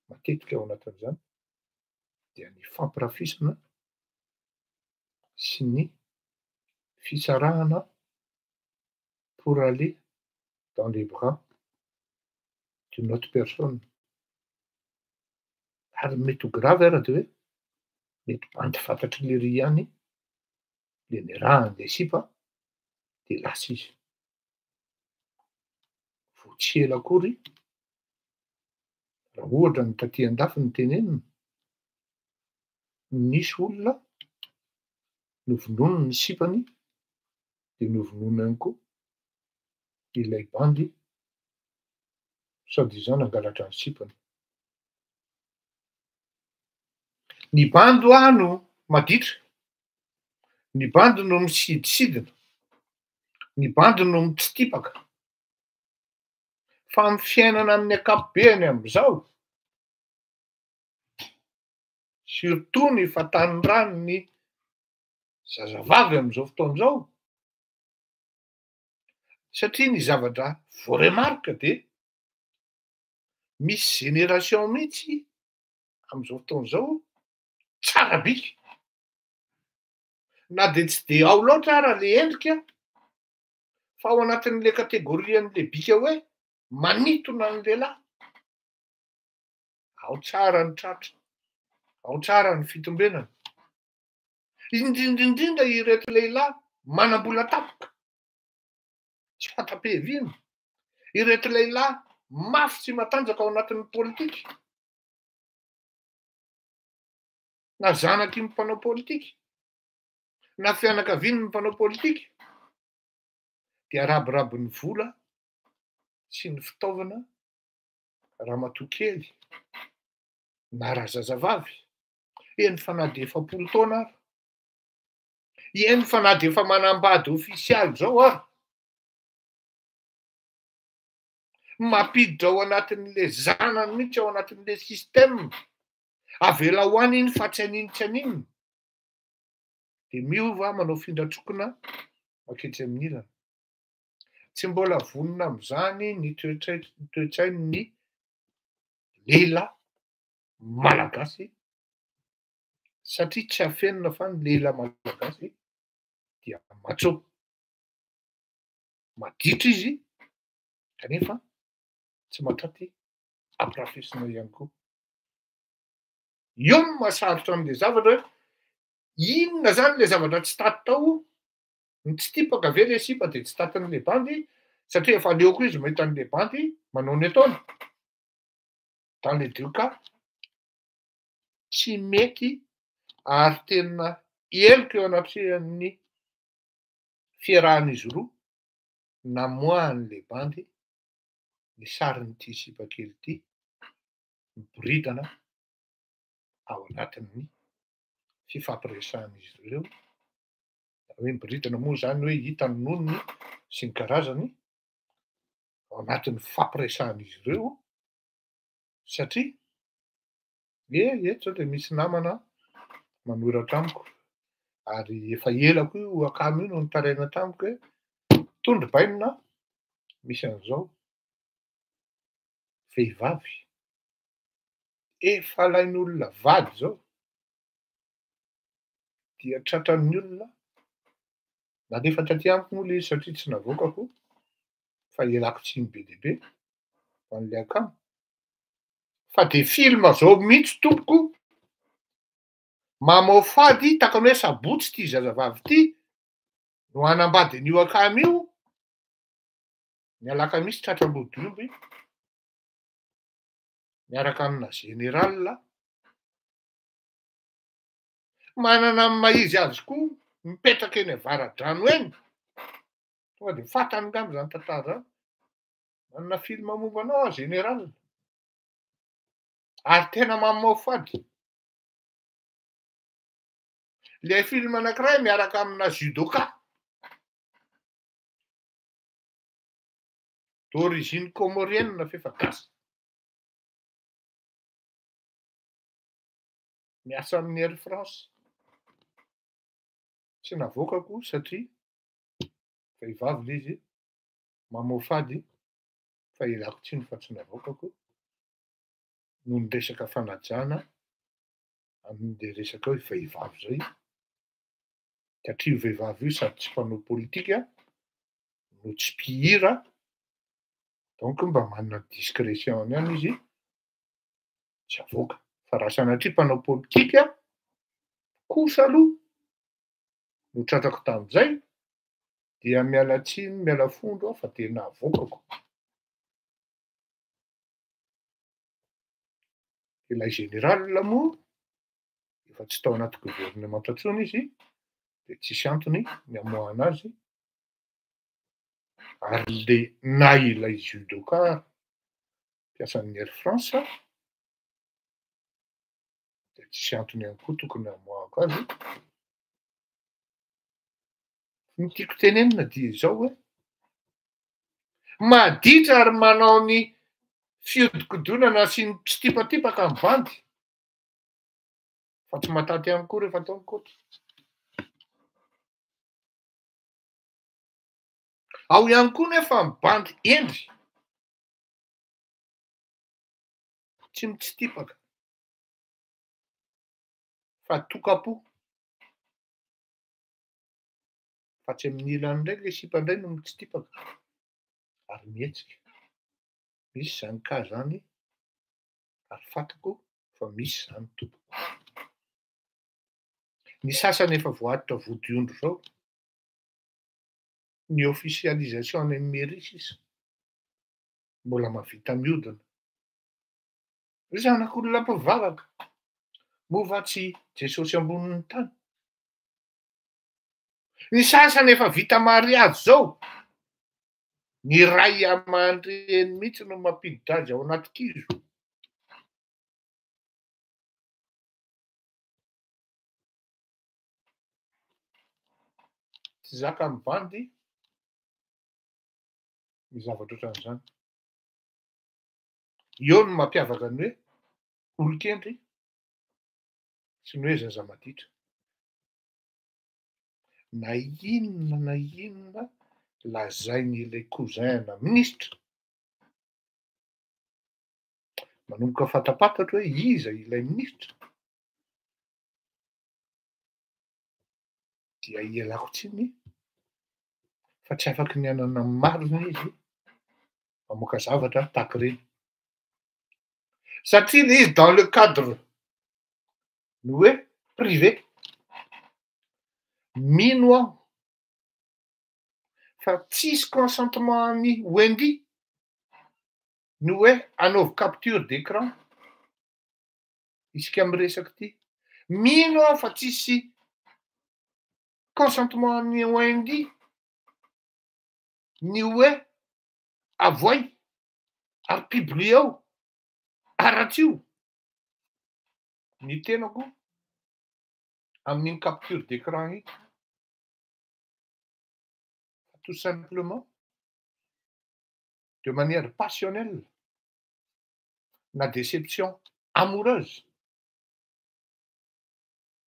matetika ao anatin'izany dia ny fampirafisana sy ny fisarahana pour aller dans les bras d'une autre personne. Ary mety ho grave ara de hoe mety bandy fantatry le ry ihany le niarahan'le sipa de lasa izy. Vao tsy ela akory raha ohatra ny taty an-dafy ny tenenina nisy olona novonono ny sipany de novonono ihany koa ilay bandy sady-izany nangalatra ny sipany. Ny bandy hoaho no maditra, ny bandy no misidisidina, ny bandy no mitsitipaka fa amin'ny fiainana amin'ny ankapobeny amin'izao surtout ny fahatanindran'ny zazavavy amin'izao fotoana izao satria ny zavatra voaremarika de misy génération mihitsy amin'izao fotoana izao tsara bika na de tsy de ao loatra ara le endrika fa ao anatin'le kategorian'le bika hoe manintona ny lehilahy. Ao tsara ny tratra, ao tsara ny fitombenana, indrindrindrindra ireto lehilahy manam-bola tapaka tsy fanta-piaviana, ireto lehilahy mafy tsy matanjaka ao anatin'ny politika na zanaky ny mpanao politika na fianakaviany ny mpanao politika dia rabirabin'ny vola sy ny fitaovana ramatoa kely na razazavavy eny fa na de efapolo taona ary eny fa na de efa manambady ofisialy zao ary mampiditra ao anatin'le zanany mihitsy ao anatin'le système avela ho any iny fa tsy aniny tsy aniny de miova manao findratrokona maketsy amin'ny ilana. Tsy mbola vonona amin'izany ny toe-tsain'ny lehilahy malagasy satria tsy afenina fa ny lehilahy malagasy dia matsao, maditra izy kanefa tsy mahatraty ampirafesina ihany koa. Io no mahasarotra an'le zavatra hoe inona zany le zavatra tsy taty tao, ny tsy tipaka ve le sipa de tsy tatin'le bandy satria efa aleoko izy mahita an'le bandy manao ny ataony. Dans les deux cas tsy mety ary tena heloka eo anatrehan'ny fiarahan'izy roa namoahan'le bandy ny sarin'ity sipa kely ity miboridana ao anatin'ny fifampiresahan'izy ireo. Hoe miboridana moa zany hoe hita ny nonony sy ny karazany ao anatin'ny fampiresahan'izy ireo satria eto zao de misy namana manoratra amiko ary efa elako io akamo io no nitaraina tamiko hoe tondro-bainona misy an'izao vehivavy efa lain'olona vady zao dia tratran'ny olona na nefa taty amiko moa le izy satria tsy navoakako fa ialako tsiny be dia be ho an'le akamo fa de filma zao mihitsy tompoko mamao fady takany hoe sabotsy ty zazavavy ty no hanambady an'io akamo io ny alakamisy tratram-bodiombry miaraka amina generala manana amin'ny maizy azy koa mipetraka eny avara-drano eny tonga de fatany ngamby zany tantara zany manana filma mombanao a generala ary tena mamao fady le filma anankiray miaraka amina judoka d'origine comorienne fefa gasy miasa amin'ny Air France tsy navoakako satria vehivavy le izy mamao fady fa ialako tsiny fa tsy navoakako noho ny resaka fanajana amin'le resaka hoe vehivavy zay satria io vehivavy io sady tsy mpanao politika no tsy mpihira donc mba manana discrétion ihany izy tsy avoaka fa raha sanatria mpanao politika kosa aloha no tratrako tam'izay dia miala tsiny miala fondro aho fa tena avoakako ilay generala moa efa tsy tao anaty gouvernement intsony izy de tsisy antony ny hamoahana azy ary le na ilay judoka mpiasan'ny Air France de tsisy antony ihany koa tokony hamoahako azy ny tiako tenenina dia izao hoe maditra ary manao ny fiodikodonana sy ny tsitipatipaka amin'ny bandy fa tsy mataty ihany koa rehefa atao mikoatra ao ihany koa nefa mibandy endry tsy mitsitipaka fa tokapo fa tsy amin'ny ilany indray le sipa indray no mitsitipaka ary mihetsika misy zany ka zany ary fantako fa misy zany tompoko ny sasany efa voaditra vodiondro zao ny officialisation any amin'ny mairie sisa mbola mahavita mihodina ry zanak'olona mpivavaka mova tsy Jesosy ambonin'ny tany ny sasany efa vita mariage zao ny ray aman-dreny mihitsy no mampidi-dady ao anaty kizo tsy zaka mibandy ny zavatra ohatran'izany eo no mampiavaka ny hoe olon-kendry sy ny hoe zaza maditra na inona lazain'ilay cousin na ministra manomboka fatapatatra hoe iza ilay ministra dia ialako tsiny fa tsy afaky ny anana marina izy mamoaka zavatra tahaka ireny satria le izy dans le cadre no hoe privé mino aho fa tsisy consentement any Wendy no hoe anaovy capture d'écran isika miresaka ty mino aho fa tsisy consentement any Wendy ny hoe avoay ary publie ao aratsio ny tenako amin'iny capture d'écran iny tout simplement de manière passionnelle na déception amoureuse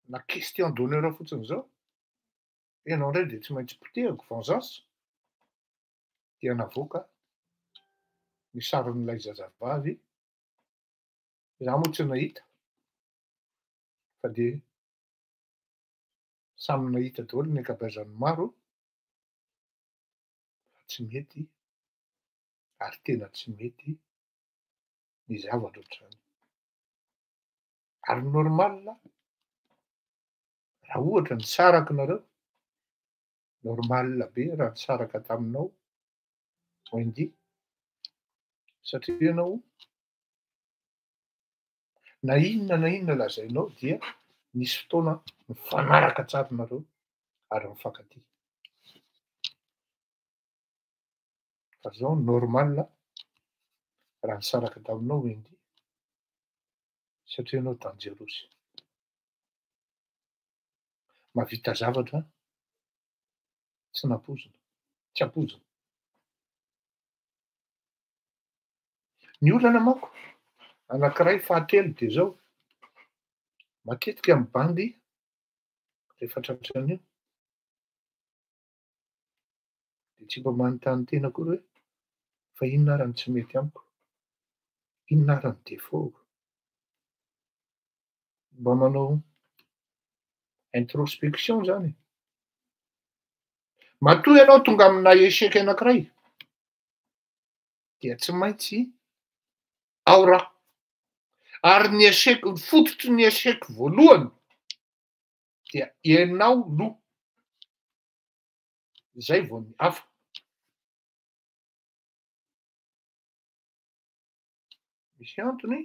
na question d'honneur fotsiny zao ianao indray de tsy maintsy potehako vengeance dia navoaka ny sarin'ilay zazavavy za moa tsy nahita fa de samy nahita daholo ny ankabazany maro tsy mety ary tena tsy mety ny zavatra ohatr'izany. Ary normal raha ohatra ny saraka nareo, normal be raha nisaraka taminao Wendy, satria ianao na inona lazainao dia nisy fotoana mifanaraka tsara nareo ary mifankatia. Fa zao normal raha nisaraka taminao Wendy, satria ianao danjerosy. Mahavita zavatra tsy nampozina, tsy ampozina. Ny olana manko anankiray fahatelo dia zao, matetika amin'ny bandy rehefa tratran'io dia tsy mba manontany tena akory hoe fa inona ary ny tsy mety amiko, inona ary ny défaut-ko. Mba manao introspection zany. Matoa ianao tonga amina échec anankiray dia tsy maintsy ao raha. Ary ny échec, fototry ny échec voalohany dia ianao no zay vao ny hafa. Misy antony,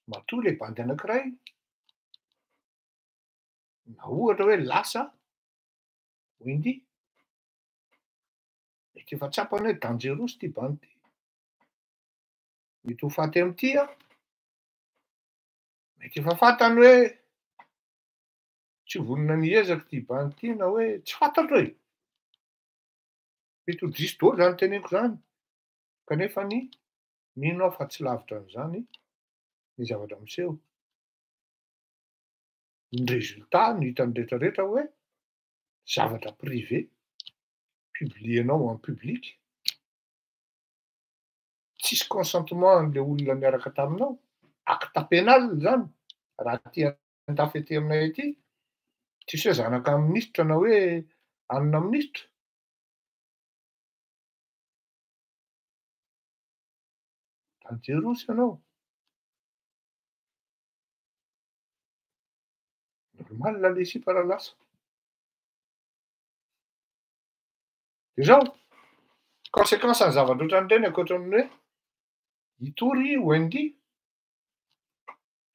matoa le bandy anankiray na ohatra hoe lasa Wendy, mety efa tsapany hoe dangerosy ty bandy ty. Mety ho faty am'ty mety efa fantany hoe tsy vonona niezaka ty bandy ty na hoe tsy fantatro hoe. Mety ho diso daholo zany teneniko zany. Kanefa mino aho fa tsy lavitra an'izany ny zavatra miseho. Ny résultat no hitan'ny rehetrarehetra hoe zavatra privé publienao en public. Tsisy consentement an'le olona miaraka taminao, acte pénal zany raha ty andafy aty aminay aty, tsisy hoe zanaka minisitra na hoe anona minisitra. Danjerosy ianao. Normal le siparalasa. Dia zao, conséquence ny zavatra ohatran'ireny ankoatran'ny hoe hitory Wendy.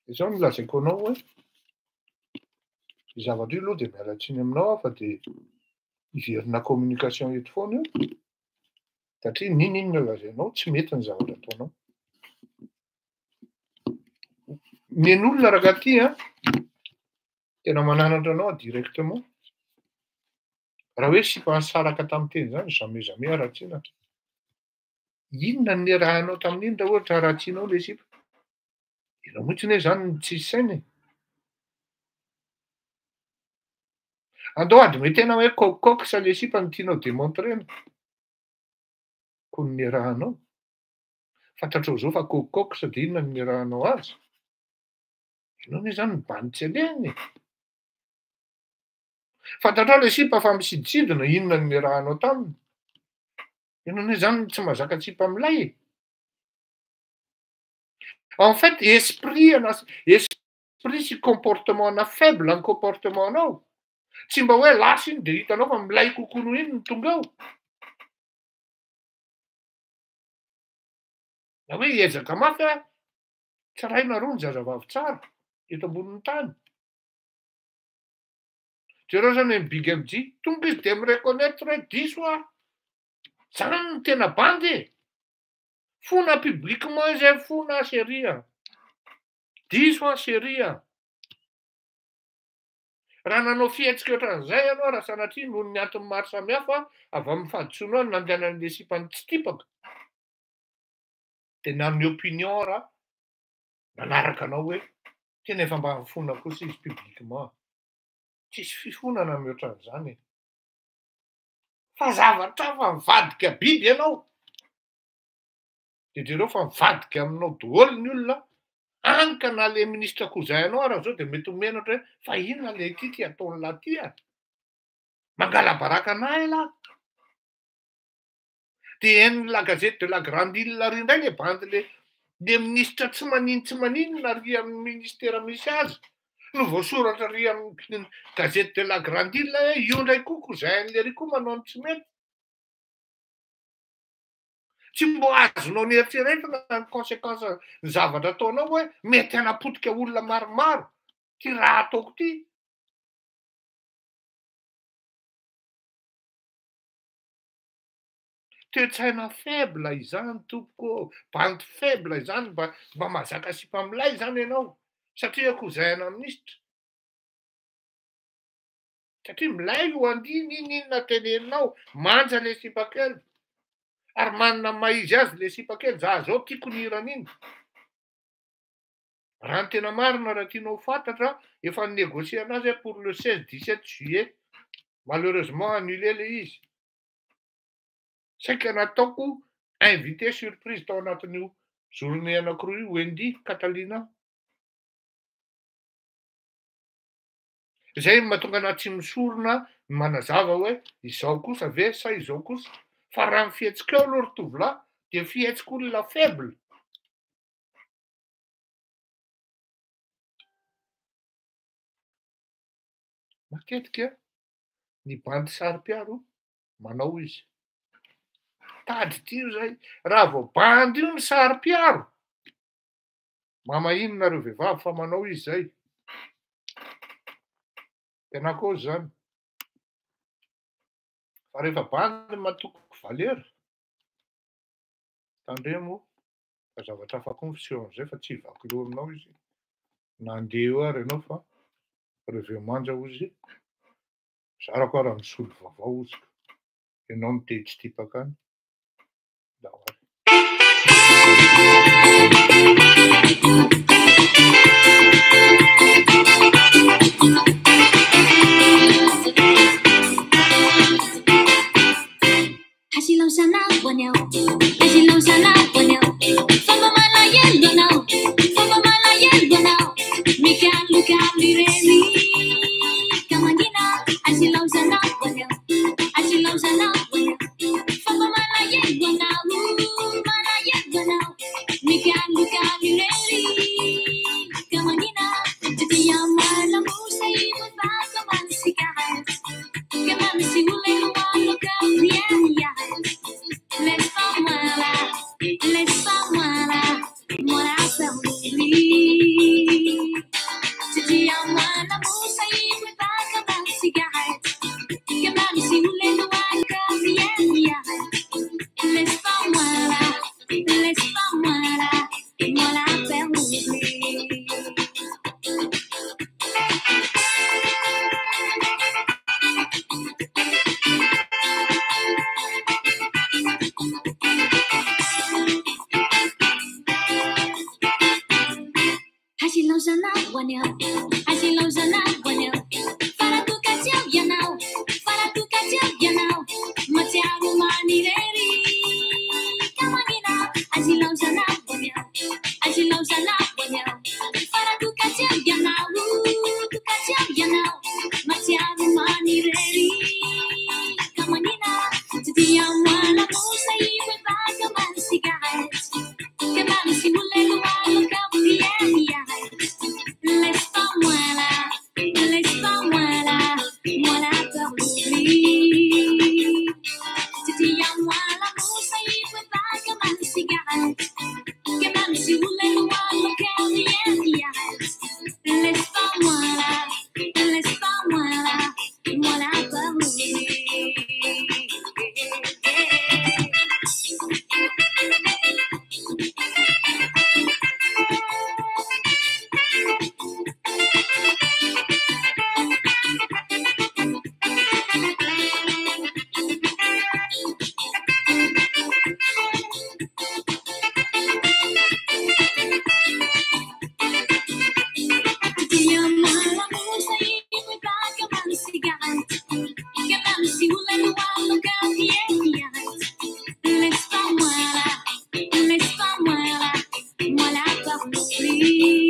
Dia zao no lazaiko anao hoe io zavatra io aloha dia miala tsiny aminao aho fa dia hiverina communication eto foana io. Satria n'inona lazainao tsy mety ny zavatra ataonao. Nen'olona ragaty tena mananatra anao directement. Raha hoe sipa nisaraka tamin'ny teny zany, jamais aratsiana. Inona ny niarahanao tamin'iny raha ohatra aratsianao le sipa? Ianao mihitsiny hoe zany tsisy saina. Andao admy tena hoe coxa le sipa ny tianao démontrena. Koa ny niarahanao. Fantatrao zao fa coxa dia inona ny niarahanao azy? Ianao ne zany mibany tsy aleny. Fantatrao le sipa fa misiditsidina, inona ny niarahanao taminy? Ianao ne zany tsy mahazaka tsipa milay. En fait, esprit sy comportement faible ny comportementanao. Tsy mba hoe lasa iny dia hitanao fa milay kokoa noho iny ny tonga ao. Na hoe hiezaka mafy tsy ray na roa ny zazavavy tsara eto ambonin'ny tany. Jereo zany ny Big MJ, tonga izy dia mireconnaître hoe diso zany ny tena bandy. Fona publiquement izy fona séria. Diso séria. Raha nanao fihetsika ohatran'izay ianao raha sanatria noho ny antony maro samihafa avy amin'ny fahadisoana ny nandehanan'le sipany tsy tipaka. Dia nanome opinion raha nanaraka anao hoe tena efa mba mifona kosa izy publiquement. Tsisy fifonana mihoatran'izany. Fa zavatra fa mivadika biby ianao. Dia jereo fa mivadika aminao daholo ny olona Anka na le ministra kozay anao raha zao dia mety homenatra hoe fa inona le ty ataony laty mangala baraka anahy lahy. Dia en la gazette de la grande île ry indray le bandy le ministra tsy maninona ry amin'ny ministera misy azy no voasoratra ry amin'ny gazette de la grande île io indray koa kozay an'le ry koa manao tsy mety. Tsy mbo azonao ny eritreretina ny conséquence ny zavatra ataonao hoe mety hanapotika olona maromaro ty raha ataoko ty. Toetsaina faible izany tompoko, bandy faible izany mba mahazaka sipamilay izany ianao satria kozaina ministra. Satria milay io andiny inona teneninao manja le sipakely. Ary manana maizy azy le sipakely za zao tiako nirana iny. Raha ny tena marina raha tianao fantatra efa négocier anazy pour le 16-17 juillet. Malheureusement annulé le izy. Saika nataoko invité surprise tao anatin'io journée anankiroa io Wendy Catalina. Zay mahatonga anahy tsy misorona manazava hoe izao kosa ve sa izao kosa. Fa raha mifihetsika eo aloha ry tovolahy dia fihetsika olona faible. Matetika ny bandy sary-piaro manao izy. Tady tio zay. Raha vao bandy io ny sary-piaro. Mama inona reo vehivavy fa manao izy zay. Tena koa zany. Fa rehefa bandy matoko valeur. Tandremo fa zavatra hafa confusion zay fa tsy vaky loha aminao izy. Nandeha eo ary ianao fa reveo manja ozy. Sarako raha misolo vaovao ozy. Ianao mitety tipaka any. Hasilao sana boneo, hasilao sana boneo. Fama malayel boneo, fama malayel boneo. Mika luka lireni, kamandina. Hasilao sana boneo, hasilao sana boneo. Fama malayel boneo, malayel boneo. Mika luka lireni, kamandina. Jadi yang mana musa ibu bapa mansikat, kemana si ulai luar kalian ya. Laisse-moi là, moi la famille. Tu dis à moi l'amour, ça y est, mais pas comme un cigarette. Que même si vous les doigts comme rien. Laisse-moi là, moi la famille. Hasilao sana waneo, hasilao sana waneo. Para tu kacau yanao, para tu kacau yanao. Matiaru manireri, kamanina. Hasilao sana waneo, hasilao sana waneo. Para tu kacau yanao, matiaru manireri, kamanina. Jadi yang mana musa ibu baga mansikat, kemana si mulai luar kapian ya. Laisse-moi là, moi la famille. Tu dis à moi l'amour, ça y est, mais pas comme un cigarette. Que même si vous les lois, le cœur rien n'y a. Laisse-moi là, moi la famille. Laisse-moi là, moi la famille.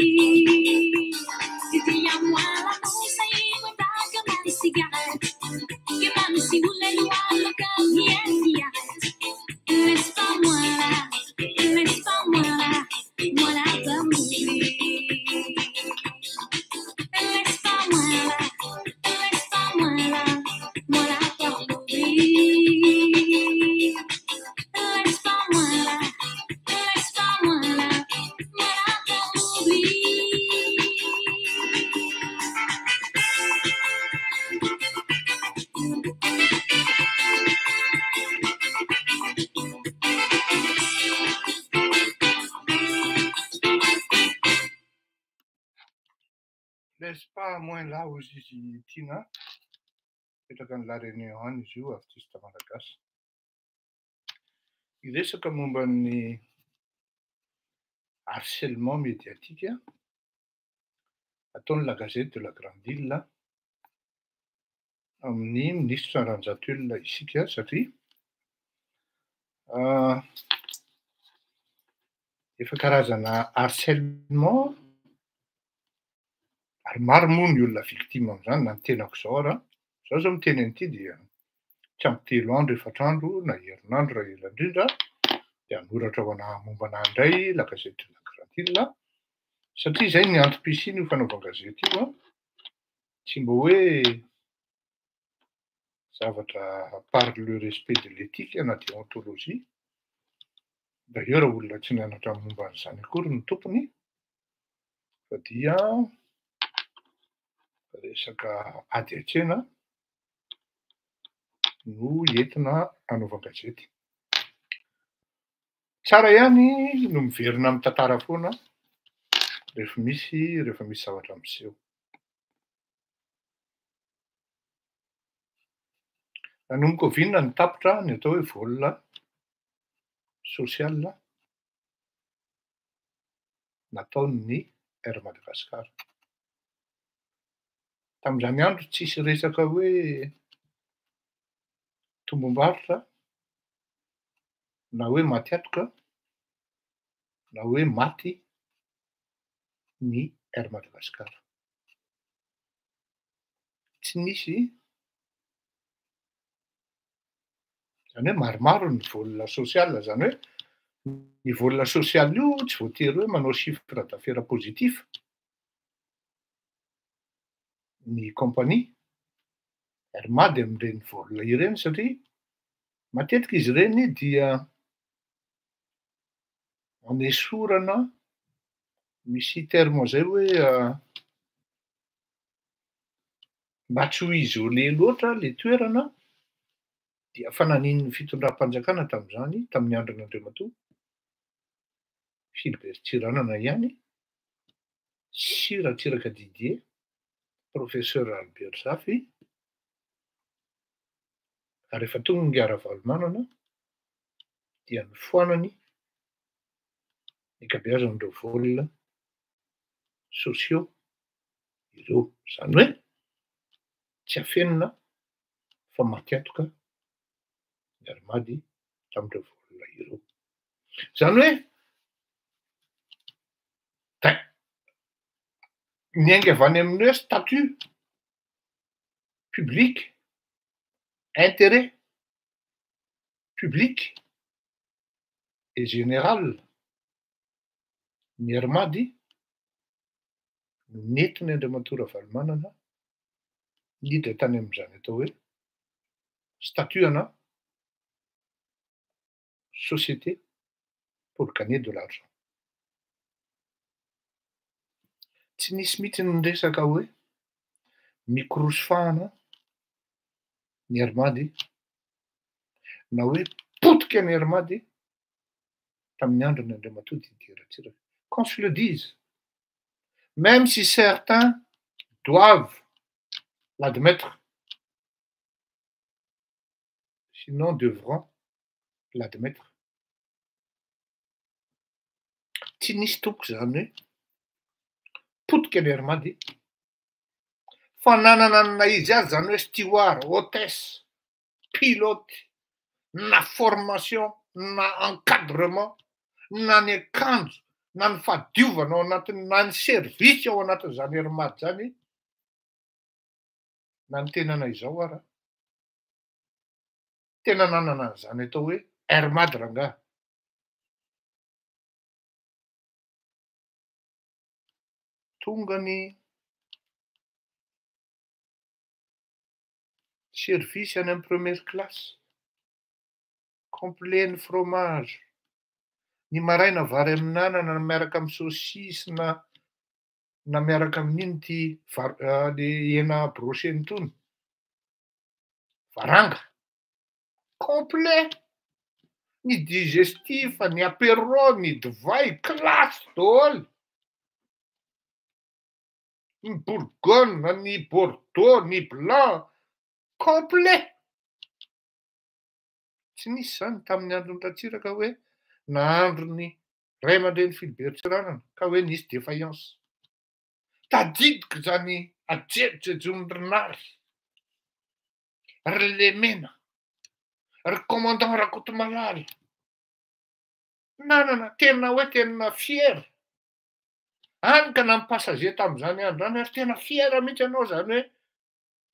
moins là izy tiana petraka ny La Réunion any izy io artista malagasy. Iresaka momba ny harcèlement médiatique ataon'ny La Gazette de la Grande Île amin'ny ministra Ranjatoelina isika satria efa karazana harcèlement ary maro moa ny olona victime amin'izany na ny tenako izao raha zao zao miteny an'ity dia tsy ampy 3 andro 4 andro na herinandro raha ela indrindra dia anoratra ho ana momba anahy indray La Gazette de la Grande Île satria izay ny antom-pisiany io fanaovan-gazety io tsy mba hoe zavatra par le respect de l'éthique na déontologie. D'ailleurs olona tsy nianatra momba an'izany akory ny tompony fa dia resaka ady an-tsena no entina hanaovan-gazety. Tsara ihany no miverina amin'ny tantara foana rehefa misy zavatra miseho. Nanomboka ho vinona ny tapitra ny atao hoe vol social nataon'ny Air Madagascar. Tamin'izany andro tsisy resaka hoe tombom-barotra na hoe maty atoka na hoe maty ny Air Madagascar. Tsy nisy zany hoe maromaro ny vol social zany hoe ny vol social io tsy voatery hoe manao chiffre d'affaires positif ny compagnie Airmady amin'ireny vol ireny satria matetika izy ireny dia anesorana misy terme zay hoe mba tsy ho isolé loatra le toerana dia fananian'ny fitondram-panjakana tamin'izany tamin'ny andron'Andriamatoa Philibert Tsiranana ihany sy Ratsiraka Didier, professeur Albert Zafy ary rehefa tonga ny Ngara-Valomanana dia nifoanany ny ankabeazan'ireo vol sociaux ireo. Zany hoe tsy afenina fa maty atoka ny Airmady tamin'ireo vol ireo. Zany hoe miainga avy any amin'ny hoe statut public, intérêt public et général ny Airmady nentin'ny Andriamatoa Ravalomanana niditra tany amin'izany atao hoe statut société pour gagner de l'argent. Tsy nisy mihitsy ny resaka hoe mikorosofahana ny Airmady na hoe potika ny Airmady tamin'ny andron'ny Andriamatoa Didier Ratsiraka. Qu'on se le dise, même si certains doivent l'admettre, sinon devront l'admettre. Tsy nisy toko zany hoe potika ny Airmady fa nanana na izy azy zany hoe steward, hôtesse, pilote, na formation, na encadrement, na ny akanjo, na ny fadiovana ao anatiny, na ny service ao anatin'izany Airmady zany na ny tenana izao ara tena nanana an'izany atao hoe Airmady rangahy. Tonga ny service any amin'ny première classe, complet ny fromage, ny maraina vary amin'anana miaraka amin'ny saosisy na miaraka amin'iny ty le hena brocheny tony, varanga, complet, ny digestif, ny apéro, ny divay, classe daholo. ny Bourgogne, ny Bordeaux, ny Blanc, complet. Tsy nisy zany tamin'ny andron'ny Ratsiraka hoe nahandro ny ray aman-dreny Philibert Tsiranana ka hoe nisy défaillance. Tadidiko zany ajejojon'ny ry Lemena, ry commandant Rakotomalala. Nanana tena hoe tena fiera. Any ka nampassager tamin'izany andro zany ary tena fiera mihitsy ianao zany hoe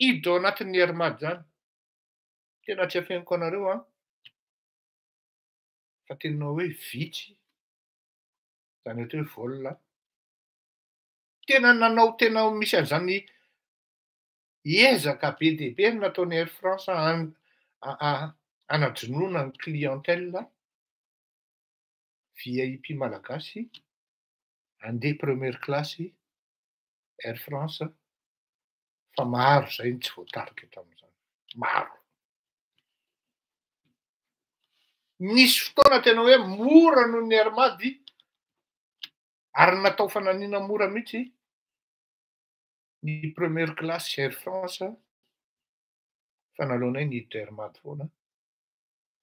hiditra ao anatin'ny Hermady zany. Tena tsy afeniko anareo a. Fa tena hoe vitsy zany hoe volona. Tena nanao tena misy an'izany ezaka be dia be nataon'ny Air France anajonoana ny clientèle VIP malagasy handeha première classe Air France fa maro zay tsy voatarika tamin'izany. Maro. Nisy fotoana tena hoe mora noho ny Hermady ary natao fananiana mora mihitsy ny première classe Air France fa nalaonay niditra Hermady foana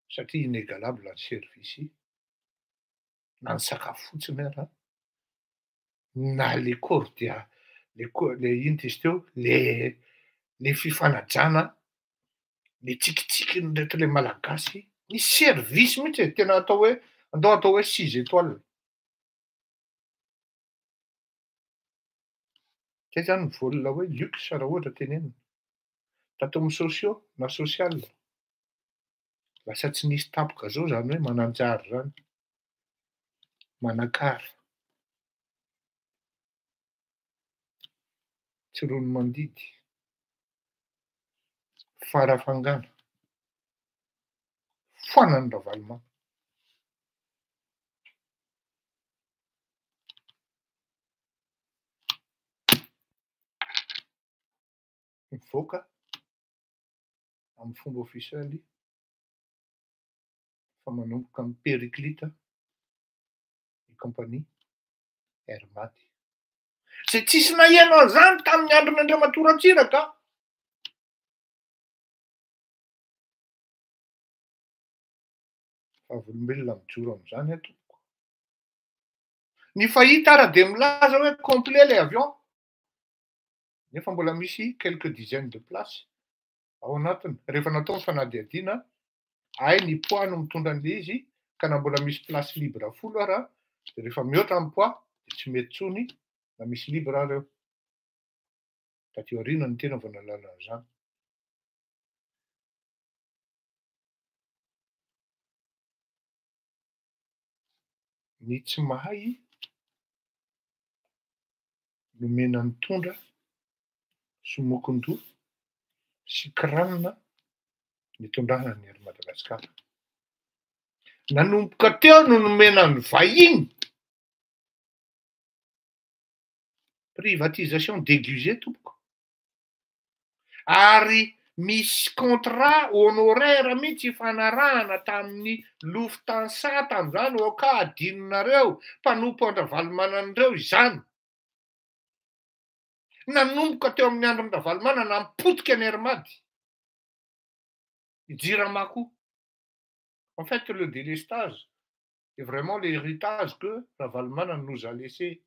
satria inégalable ny service na ny sakafo fotsiny ary na le cordia le ino izy teo le fifanajana le tsikitsikiny rehetra le malagasy ny service mihitsy tena atao hoe 6 étoiles. Zay zany ny volona hoe luxe raha ohatra tenenina. Tato amin'ny sociaux na social lasa tsy nisy tapoka zao zany hoe mananjary zany. Manakara. Tsiron'ny mandidy. Farafangana. Foanany Ravalomanana. Mivoaka amin'ny fomba ofisialy fa manomboka amin'ny Périclite ny compagnie Hermady. Zay tsisy naheno an'izany tamin'ny andron'ny Andriamatoa Ratsiraka. Fa olombelona mijoro amin'izany atoko. Ny fahita ara dia milaza hoe complet le avion. Nefa mbola misy quelques dizaines de places ao anatiny. Rehefa natao ny fanadihadiana, ny poids no mitondra an'ilay izy ka na mbola misy place libre 10 ary dia rehefa mihoatra amin'ny poids dia tsy mety intsony na misy libre ary eo. Taty aoriana no tena vao nahlalana an'izany. Ny tsy mahay nomena ny tondra Somokondoa sy Kiranina nitondrana ny ery Madagasikara. Nanomboka teo no nomena ny vahiny privatisation déguisée tompoko. Ary misy contrat honoraire mihitsy ifanarahana tamin'ny Lufthansa tamin'izany ho ka adinonareo mpanompo an-Ravalomanan'ireo izany. Nanomboka teo amin'ny andron'ny Ravalomanana nampotika ny Hermady. Jiramakoa. En fait, le délestage est vraiment l'héritage que Ravalomanana nous a laissé.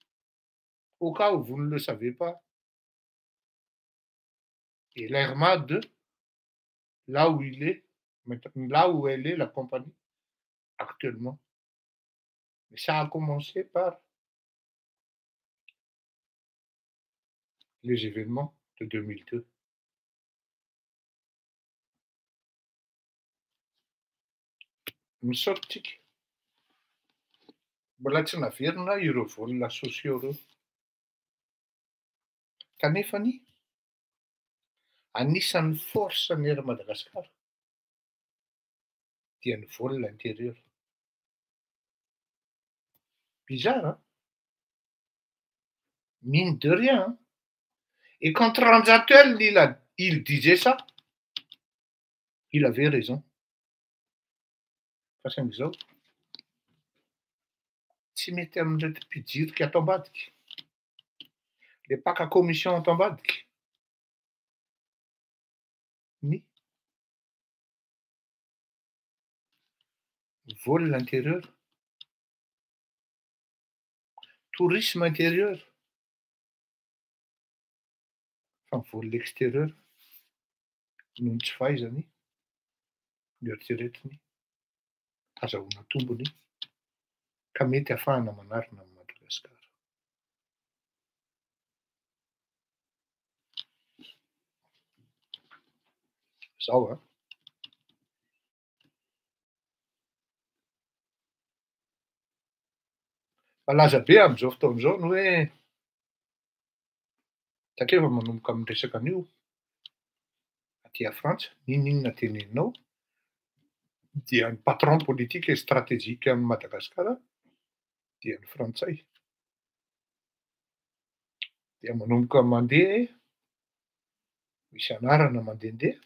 Au cas où vous ne le savez pas. Et l'Hermade, là où il est, là où elle est, la compagnie, actuellement. Mais ça a commencé par les événements de 2002. Misaotsika. Mbola tsy naverina ireo volona sociaux ireo. Kanefany anisan'ny force ny ery Madagasikara dia ny volona intérieur. Bizarre, hein? Mine de rien. Hein? Et quand Ranjatuel il disait ça, il avait raison. Fa saingy zao tsy mety amin'ireo mpidirika ato ambadika. dia paka commission ato ambadiky ny vol intérieur, tourisme intérieur, fa ny vol extérieur noho ny tsy fahaizany ny eritreretiny azahoana tombony ka mety ahafahana manarina amin'ny Madagasikara. Zao a. Malaza be amin'izao fotoan'izao ny hoe takeo efa manomboka amin'ny resaka an'io aty Frantsa, n'inona teneninao dia ny patron politique et stratégique amin'ny Madagasikara dia ny frantsay. Dia manomboka mandeha misy anarana mandehandeha.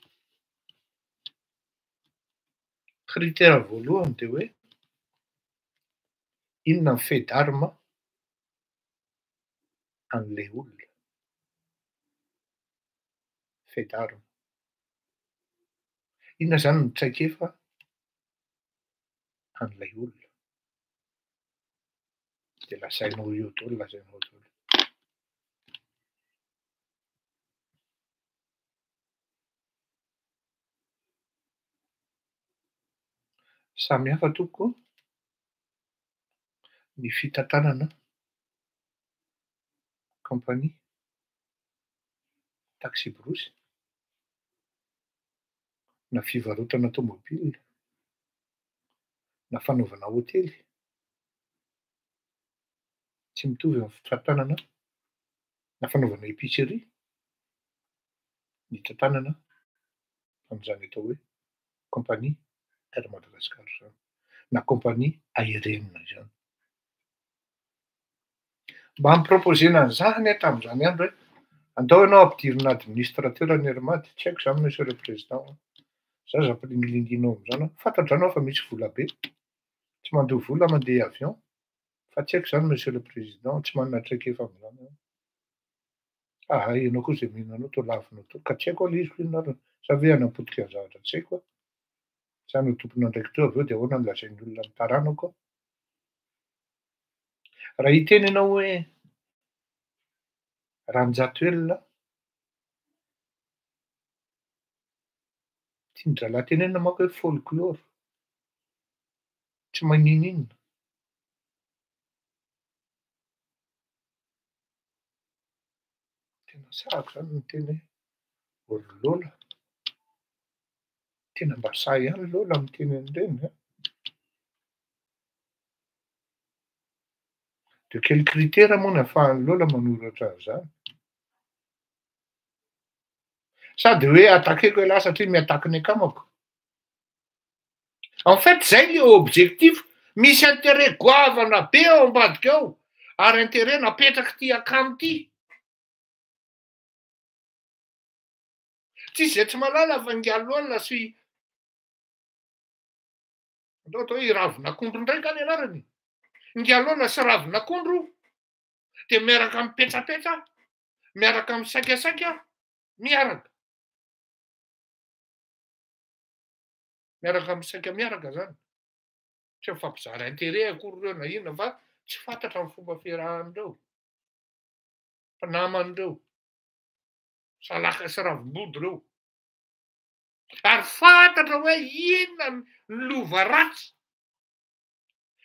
Critère voalohany dia hoe inona ny fait d'arme an'ilay olona. Fait d'arme. Inona zany ny traikefa an'ilay olona. Dia lazainao eo daholo, lazainao daholo. Samy hafa toko ny fitantanana compagnie taxi brosy na fivarotana tomobily na fanaovana hôtely. Tsy mitovy amin'ny fitantanana na fanaovana épicerie ny tantanana amin'izany atao hoe compagnie Air Madagascar zany na compagnie aérienne zany. Mba ampiproposena an'izany tamin'izany andro hoe andao ianao ampidirina administrateur ny Airmady, tsy haiko zany monsieur le président. Za ampilingilinginao amin'izany fantatranao fa misy vola be, tsy mandoha vola mandeha avion, fa tsy haiko zany monsieur le président, tsy manana traikefa amin'izany. Ianao koa izay mihinanao toa lavinao to, ka tsy haiko aliziko inona ary, sa ve hanapotika ny zavatra tsy haiko. Za no tompona andraiky teo avy eo dia ahoana no lazain'ny olona ny taranako. Raha hiteny ianao hoe Ranjatoelona, tiany zalahy tenenina manko hoe folklore, tsy maninona. Tena sahako zany ny teny hoe ry Lola. Tena mba sahy ihany Lola miteny an'ireny. De quel critère moa no ahafahan'ny Lola manoratra an'izany? Sady hoe atakeko ialahy satria miataky ny akamako. En fait, zay le objectif, misy intérêt goavana be ao ambadika ao, ary intérêt napetraky ty akamo ty. Tsy izay tsy malala fa ngialohana sy andao atao hoe ravin'akondro ndraiky any anarany. Ngialohana sy ravin'akondro dia miaraka mipetsapetra, miaraka misaikasaika, miaraka. Miaraka misaika miaraka zany. Tsy mifampizara intérêt akory ireo na inona fa tsy fantatra ny fomba fiarahan'ireo. Mpanaman'ireo. Salaka sy ravim-body ireo. Ary fantatra hoe inona ny lova ratsy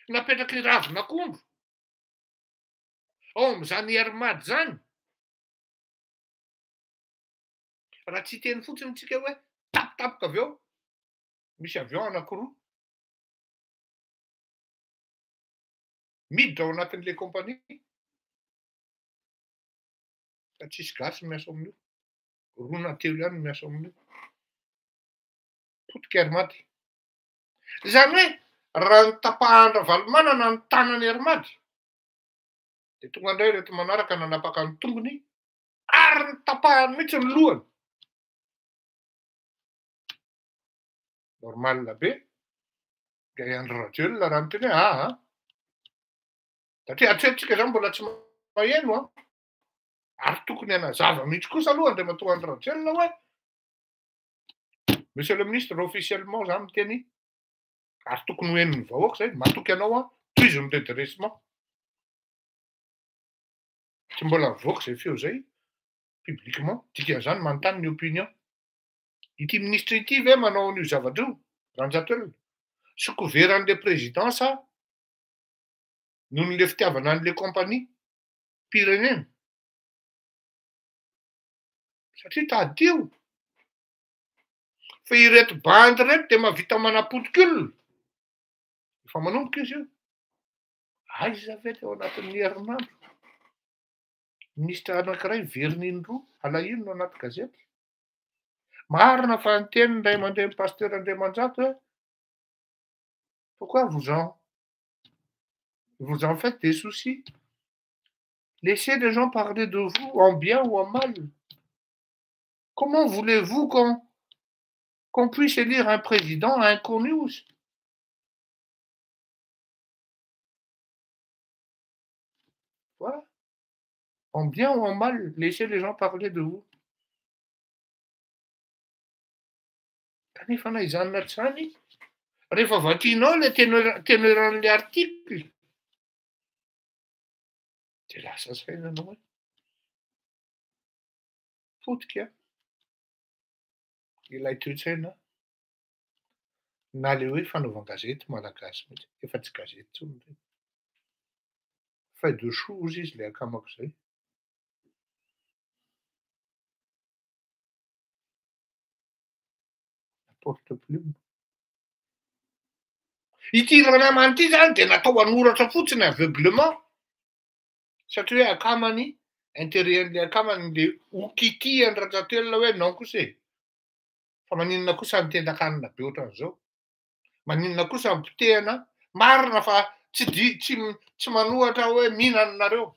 napetraky ravin'akondro ao amin'izany Airmady zany. Raha tsy teny fotsiny tsika hoe tapitapoka avy eo, misy avion anankiroa miditra ao anatin'ilay compagnie, fa tsisy gasy miasa amin'io, roa na telo ihany miasa amin'io. Potika Airmady. Zany hoe raha ny tapahan-dra Valomanana ny tanany Airmady, dia tonga indray reto manaraka nanapaka ny tongony ary ny tapahany mihitsy ny lohany. Normal be. Andry Rajoelina raha miteny hoe satria hatreto tsika zany mbola tsy maheno Ary tokony hanazava mihitsy kosa aloha Andriamatoa Andry Rajoelina hoe Monsieur le ministre officiellement zany miteny ary tokony ho henon'ny vahoaka zay matoky anao tourisme de dressement. Tsy mbola mivoaka zay feo zay publiquement dikan'izany manontany ny opinion. Ity ministre ity ve manao an'io zavatra io Ranjatoelina sous couvert an'le présidence noho n'le fitiavana an'le compagnie pirenena satria tadio fa ireto bandy reto de mahavita manapotikolona efa manomboka izy io aiza ve teo anatin'ny herinandro ministra anankiray veriny roa alahino no anaty gazety marina fa ny teny ndray mandeha pasteur Andriamanjato hoe pourquoi vous en faites des soucis? Laissez les gens parler de vous en bien ou en mal. Comment voulez-vous qu'on puisse élire un président inconnu? Voilà. En bien ou en mal, laissez les gens parler de vous. Kanefa na izany natrany rehefa vakianao le teneran'le article de lasa saina anao hoe potika ilay toe-tsaina na le hoe fanaovan-gazety malagasy mihitsy efa tsy gazety tsony reny feuille de chou izy le akamako zay porte plume ity ranamany ity zany de natao anoratra fotsiny aveuglement satria hoe akamany intérêt-n'le akamany le okity an'ny Ranjatoelina hoe non kosa e fa maninona kosa nitendakanina be ohatran'izao maninona kosa mpitehana marina fa tsy manohatra hoe mihinanareo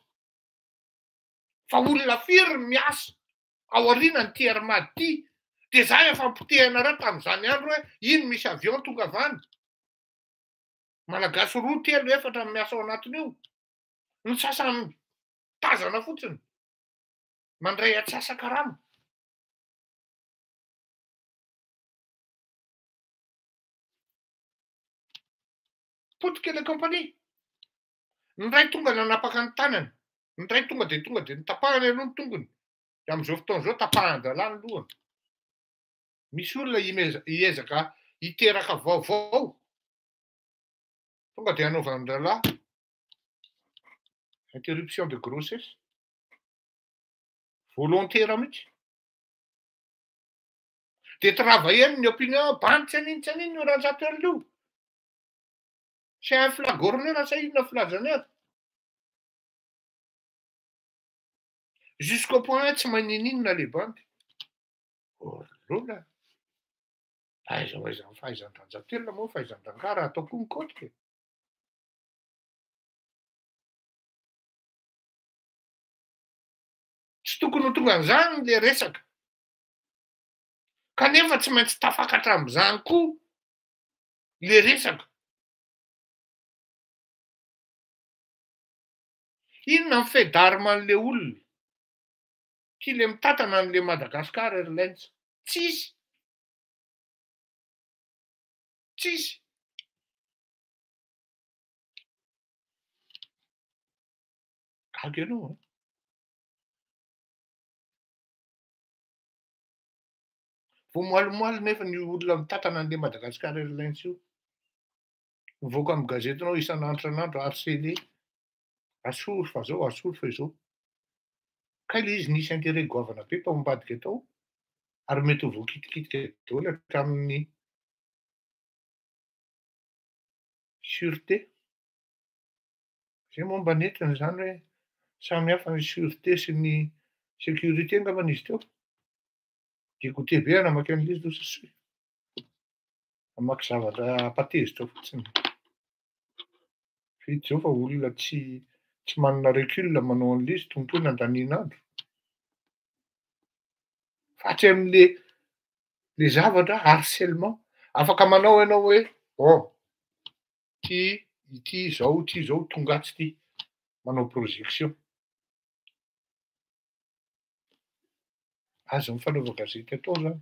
fa olona firy miasa ao aorianany ty Armady ty de zay efa mpitehanareo tamin'izany andro hoe ino misy avion tonga avany malagasy 2, 3, 4 miasa ao anatin'io ny sasany tazana fotsiny mandray atsasa-karama potika le compagnie ny ray tonga nanapaka ny tanany ny ray tonga de nitapahany aloha ny tongony de am'izao fotoan'izao tapahany-dalà ny lohany misy olona hiezaka hiteraka vaovao tonga de hanaovany-dalà interruption de grossesse volontaire mihitsy de travailler ny opinion bandy tsy anino io Ranjatoelina io c'est un flagorneur sa inona flagionnaire jusqu'au point tsy manininona le bandy olola aiza fahaizany Ranjatoelina moa fahaizan-drangara ataoko mikotrika tsy tokony ho tonga an'izany le resaka kanefa tsy maintsy tafakatra amin'izany koa le resaka inona ny fait d'arme an'le olona ty le mitatana an'le Madagascar Airlines tsisy gaga ianao voamoalimoaly nefa ny olona mitatana an'le Madagascar Airlines io mivoaka amin'ny gazetinao isan'andro harcelé asory fa izao ka le izy nisy intérêt goavana be tao ambadika tao ary mety ho voakitikitika daholo hatramin'ny sûreté zay momba netiny zany hoe samy hafa ny sûreté sy ny sécurité angambany izy teo diako TV anamaky an'ilay izy dosy amaky zavatra apatezitra fotsiny vita zao fa olona tsy manana recul manao an'ilay izy tongotoy nandanin'andro fa tsy amin'le zavatra harcèlement afaka manao ianao hoe ity zao tongatsy ty manao projection azo mifanaova gazety atao zany.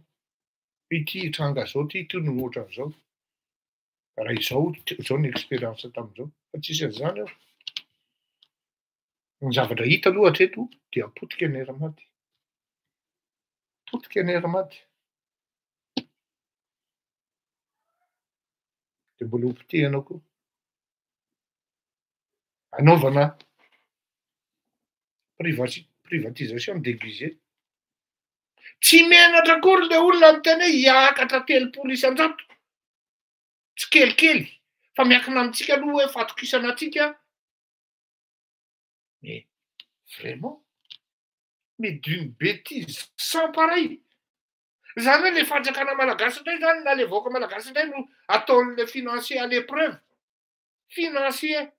Ity tranga zao, ty no ohatran'izao. Raha izao ny expérience tamin'izao. Fa tsisy an'izany aho. Ny zavatra hita aloha hatreto dia potika ny era-maty. Potika ny era-maty. Dia mbola hopitehana koa. Anaovana privatisation déguisée. Tsy menatra akory ilay olona miteny hoe hiakatra 300 isan-jato. Tsy kelikely. Fa miankina amintsika aloha hoe fatokisana antsika. Mais vraiment, mais d'une bêtise sans pareil. Zany hoe le fanjakana malagasy indray zany na le vahoaka malagasy indray no ataon'le financier à l'épreuve. Financier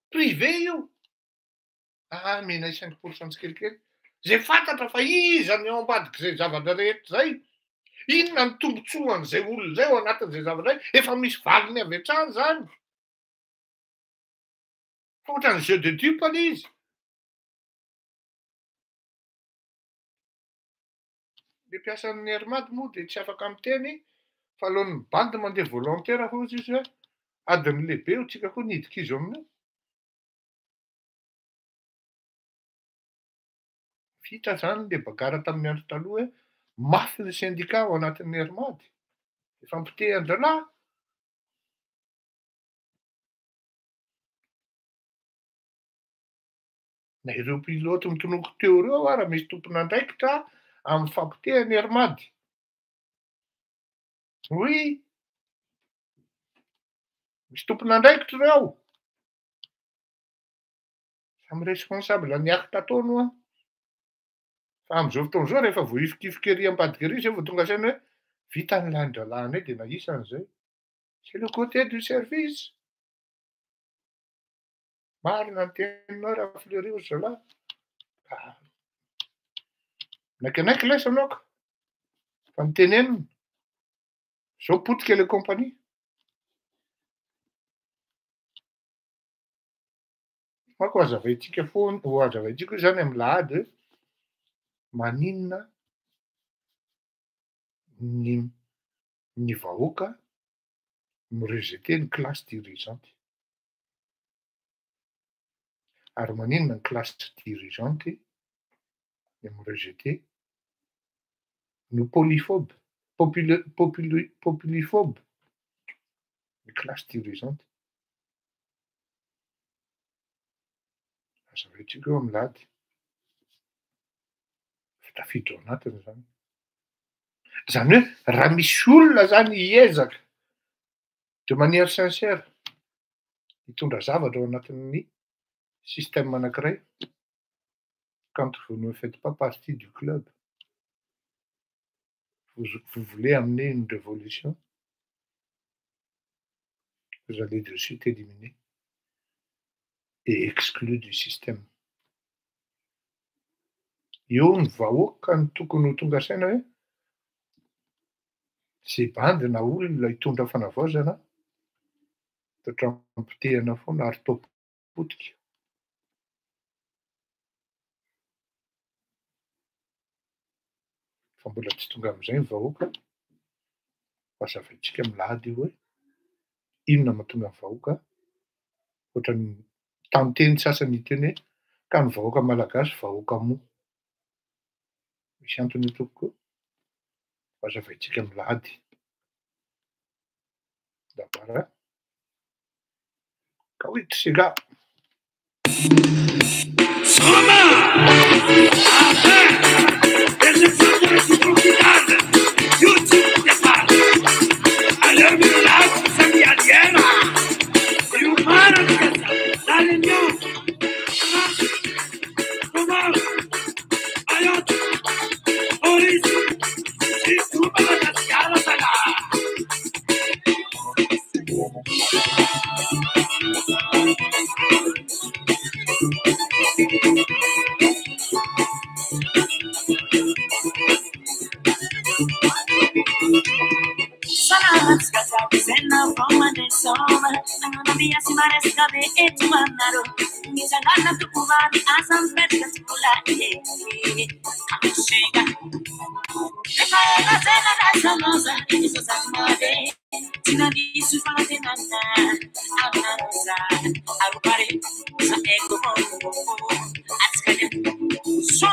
privé io. Ah, mena 5% tsikelikely. Zay fantatra fa iza ny ao ambadika zay zavatra rehetra zay. Inona ny tombotsoan'izay olona zay ao anatin'izay zavatra zay. Efa misy valiny avy hatrany zany. Fa ohatran'ny jeu de dupe ilay izy. Le mpiasan'ny Airmad moa dia tsy afaka miteny fa alohan'ny bandy mandeha volontaire ho izy hoe adiny lehibe ho tsika koa nidika izy aminao. Vita zany le bagara tamin'ny andro taloha hoe mafy ny syndicat ao anatin'ny Airmad. Efa mpitehan-dralahy. Na ireo pilote mitonoko teo ireo raha misy tompon'andraikitra amin'ny fampitehany Airmad. Oui. Misy tompon'andraikitra ireo. Samy responsable niakitra ataony ao. Fa amin'izao fotoan'izao rehefa voahifikifiky ery ambadika ery izay vao tonga saina hoe vita ny lahin-dralàna dia na isan'izay. C'est le côté du service. Marina ny teninao raha Fleury ozy zalahy. Naikanaiky lesa anao ka. Fa mitenenina. Zao potika le compagnie. Mako hazavaintsika foana, ho hazavaintsika zany amin'ny lahady hoe maninona ny vahoaka mirejeter ny classe dirigeante. Ary maninona ny classe dirigeante mirejeter ny polyphobe, populiphobe, ny classe dirigeante. Hazavaintsika eo amin'ny lahady. Tafiditra ao anatiny zany. Zany hoe raha misy olona zany hiezaka de manière sincère hitondra zavatra ao anatin'ny système anankiray. Quand vous ne faites pas partie du club, vous voulez amener une révolution, vous allez de suite éliminer et exclure du système. Io ny vahoaka ny tokony ho tonga saina hoe zay bandy na olona hitondra fanavaozana totra ampitehana foana ary tao potika. Fa mbola tsy tonga amin'izay ny vahoaka. Hazavaintsika milahady io hoe inona mahatonga ny vahoaka ohatran'ny tamiteny sasany hiteny hoe ka ny vahoaka malagasy vahoaka moa. Misy antony eto koa. Hazavaintsika milahady. D'abord, ka hoe tsy là. Salamat sekali sena pamane soma Anamia si maresca de etuanaro Misa nana tukuvadi asam petka tukula Chega Eka sena na sanosa Iso samade Tina disu fante nana Anaza Arupare Sa ego Atskanya So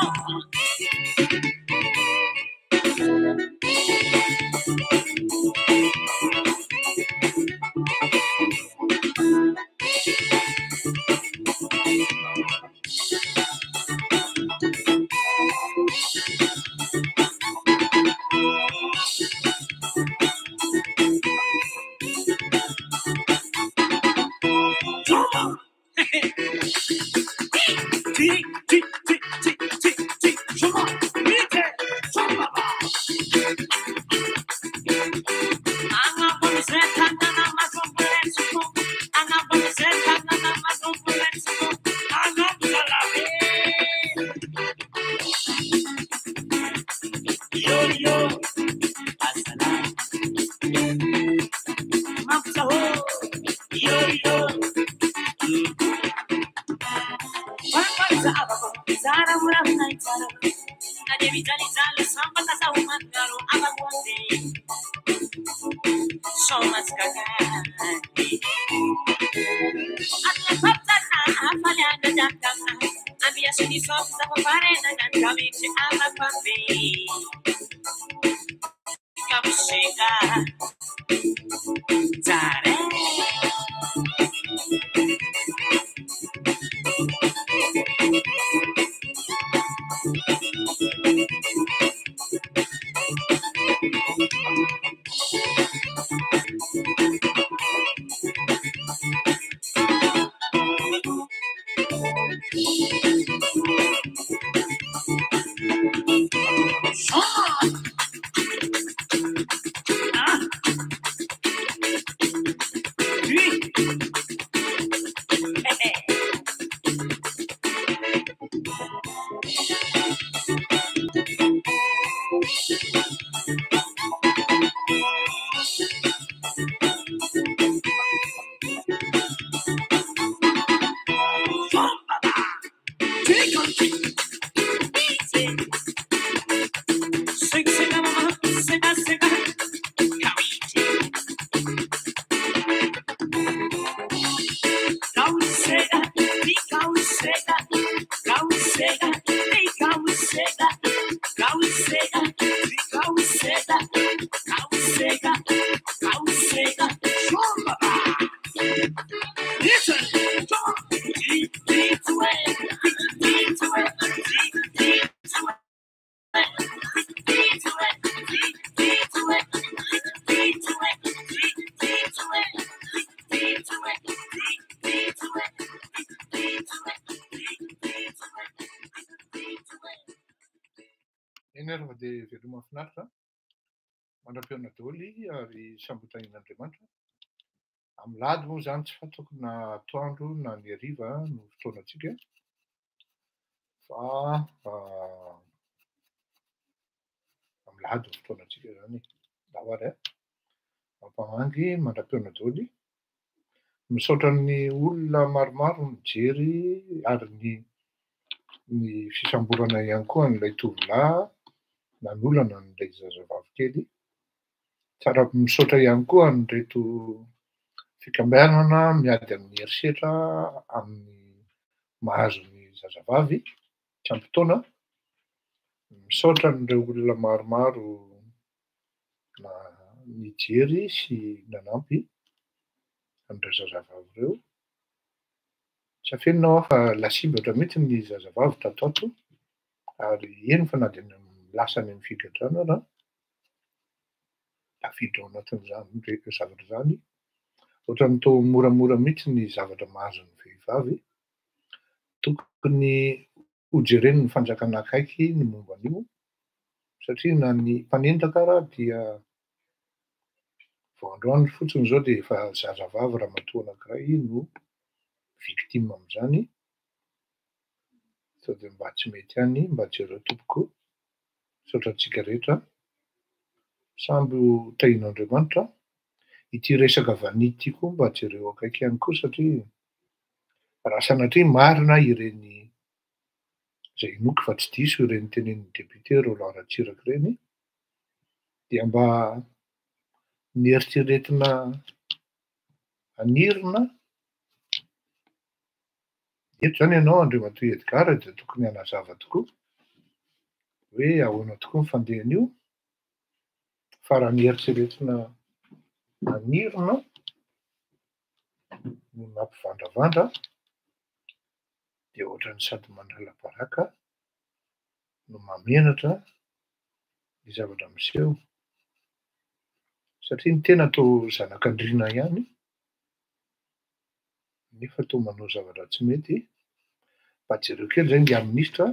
Enerva dia veloma mahafinaritra mandram-peona daholo ary sambotanin'Andriamanitra. Amin'ny lady moa izany tsy fantako na atoandro na ny hariva no fotoanantsika fa amin'ny lady no fotoanantsika izany daholo mampamangy mandram-peona daholo. Misaotra ny olona maromaro mijery ary ny fisamborana ihany koa an'ilay tovolahy nanolana n'ilay zazavavy kely. Tsara misaotra ihany koa an'ireto fikambanana miady amin'ny herisetra amin'ny mahazo ny zazavavy tsy ampy-taona. Misaotra an'ireo olona maromaro na nijery sy nanampy an'ireo zazavavy ireo. Tsy afenina fa lasimbatra mihitsy ny zazavavy tato ato ary eny fa na dia lasa any amin'ny figadrana ary tafiditra ao anatin'izany rehetra zavatra izany. Ohatran'ny toa moramora mihitsy ny zavatra mahazo ny vehivavy. Tokony hojereny ny fanjakana akaiky ny momba an'io satria na ny mpanendaka ara dia vao androany fotsiny izao dia efa zazavavy ramatoa anankiray no victime amin'izany. Sao dia mba tsy mety ihany mba jereo tompoko. Misaotra antsika rehetra samby ho tahin'Andriamanitra ity resaka vanity ity koa mba jereo akaiky ihany koa satria raha sanatria marina ireny izay inoky fa tsy diso ireny tenenin'ny député Roland Ratsiraka ireny dia mba nieritreretina anirina eto zany ianao Andriamatoa Edgar dia tokony hanazava tokoa hoe ahoana tokoa ny fandehan'io fa raha nieritreretina anirina no nampivandravandra dia ohatrany sady manala-baraka no mamenatra ny zavatra miseho satria ny tena atao zanak'Andriana ihany nefa toa manao zavatra tsy mety mba jereo kely zay ngia minisitra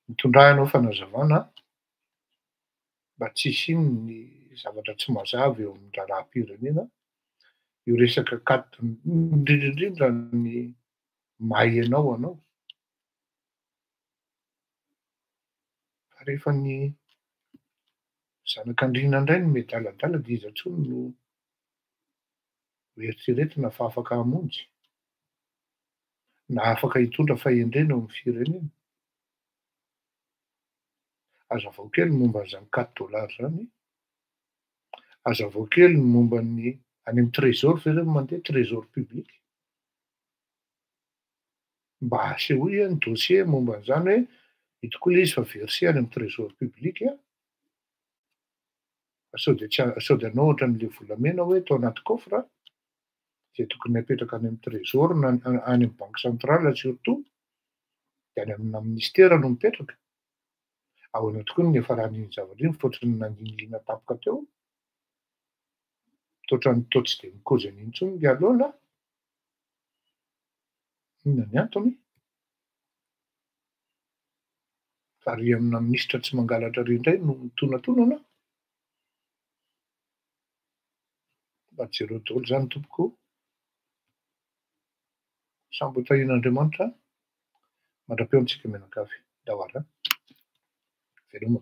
mitondrahanao fanazavana mba tsy hisiany ny zavatra tsy mazava eo amin'ny raharaham-pirenena io resaka indrindrindrindra ny mahay anao fa rehefa ny zanak'Andriana indray no mety adaladala dia iza intsony no ho eritreretina fa afaka hamonjy na afaka hitondra fahendrena eo amin'ny firenena. Hazavao kely ny momba an'izany $4 zany, hazavao kely ny momba ny any amin'ny trésor ve zany mandeha trésor public mba asehoy ny dossier momba an'izany hoe ito koa ilay izy fa versé any amin'ny trésor public sao dia anao ohatran'ilay volamena hoe tao anaty coffre dia tokony hapetraka any amin'ny trésor na any amin'ny banque centrale surtout dia any amina ministera no mipetraka. Ahoana tokoa ny efa rahan'iny zavatra iny fa ohatrany nangingiana tampoka teo toa tsy dia mikozy an'iny intsony ngia aloha inona ny antony fa ry amina minisitra tsy mangalatra ry indray no mitonatonana mba jereo daholo zany tompoko samby ho tahin'Andriamanitra mandra-peo amintsika mianakavy. Dahoara veloma.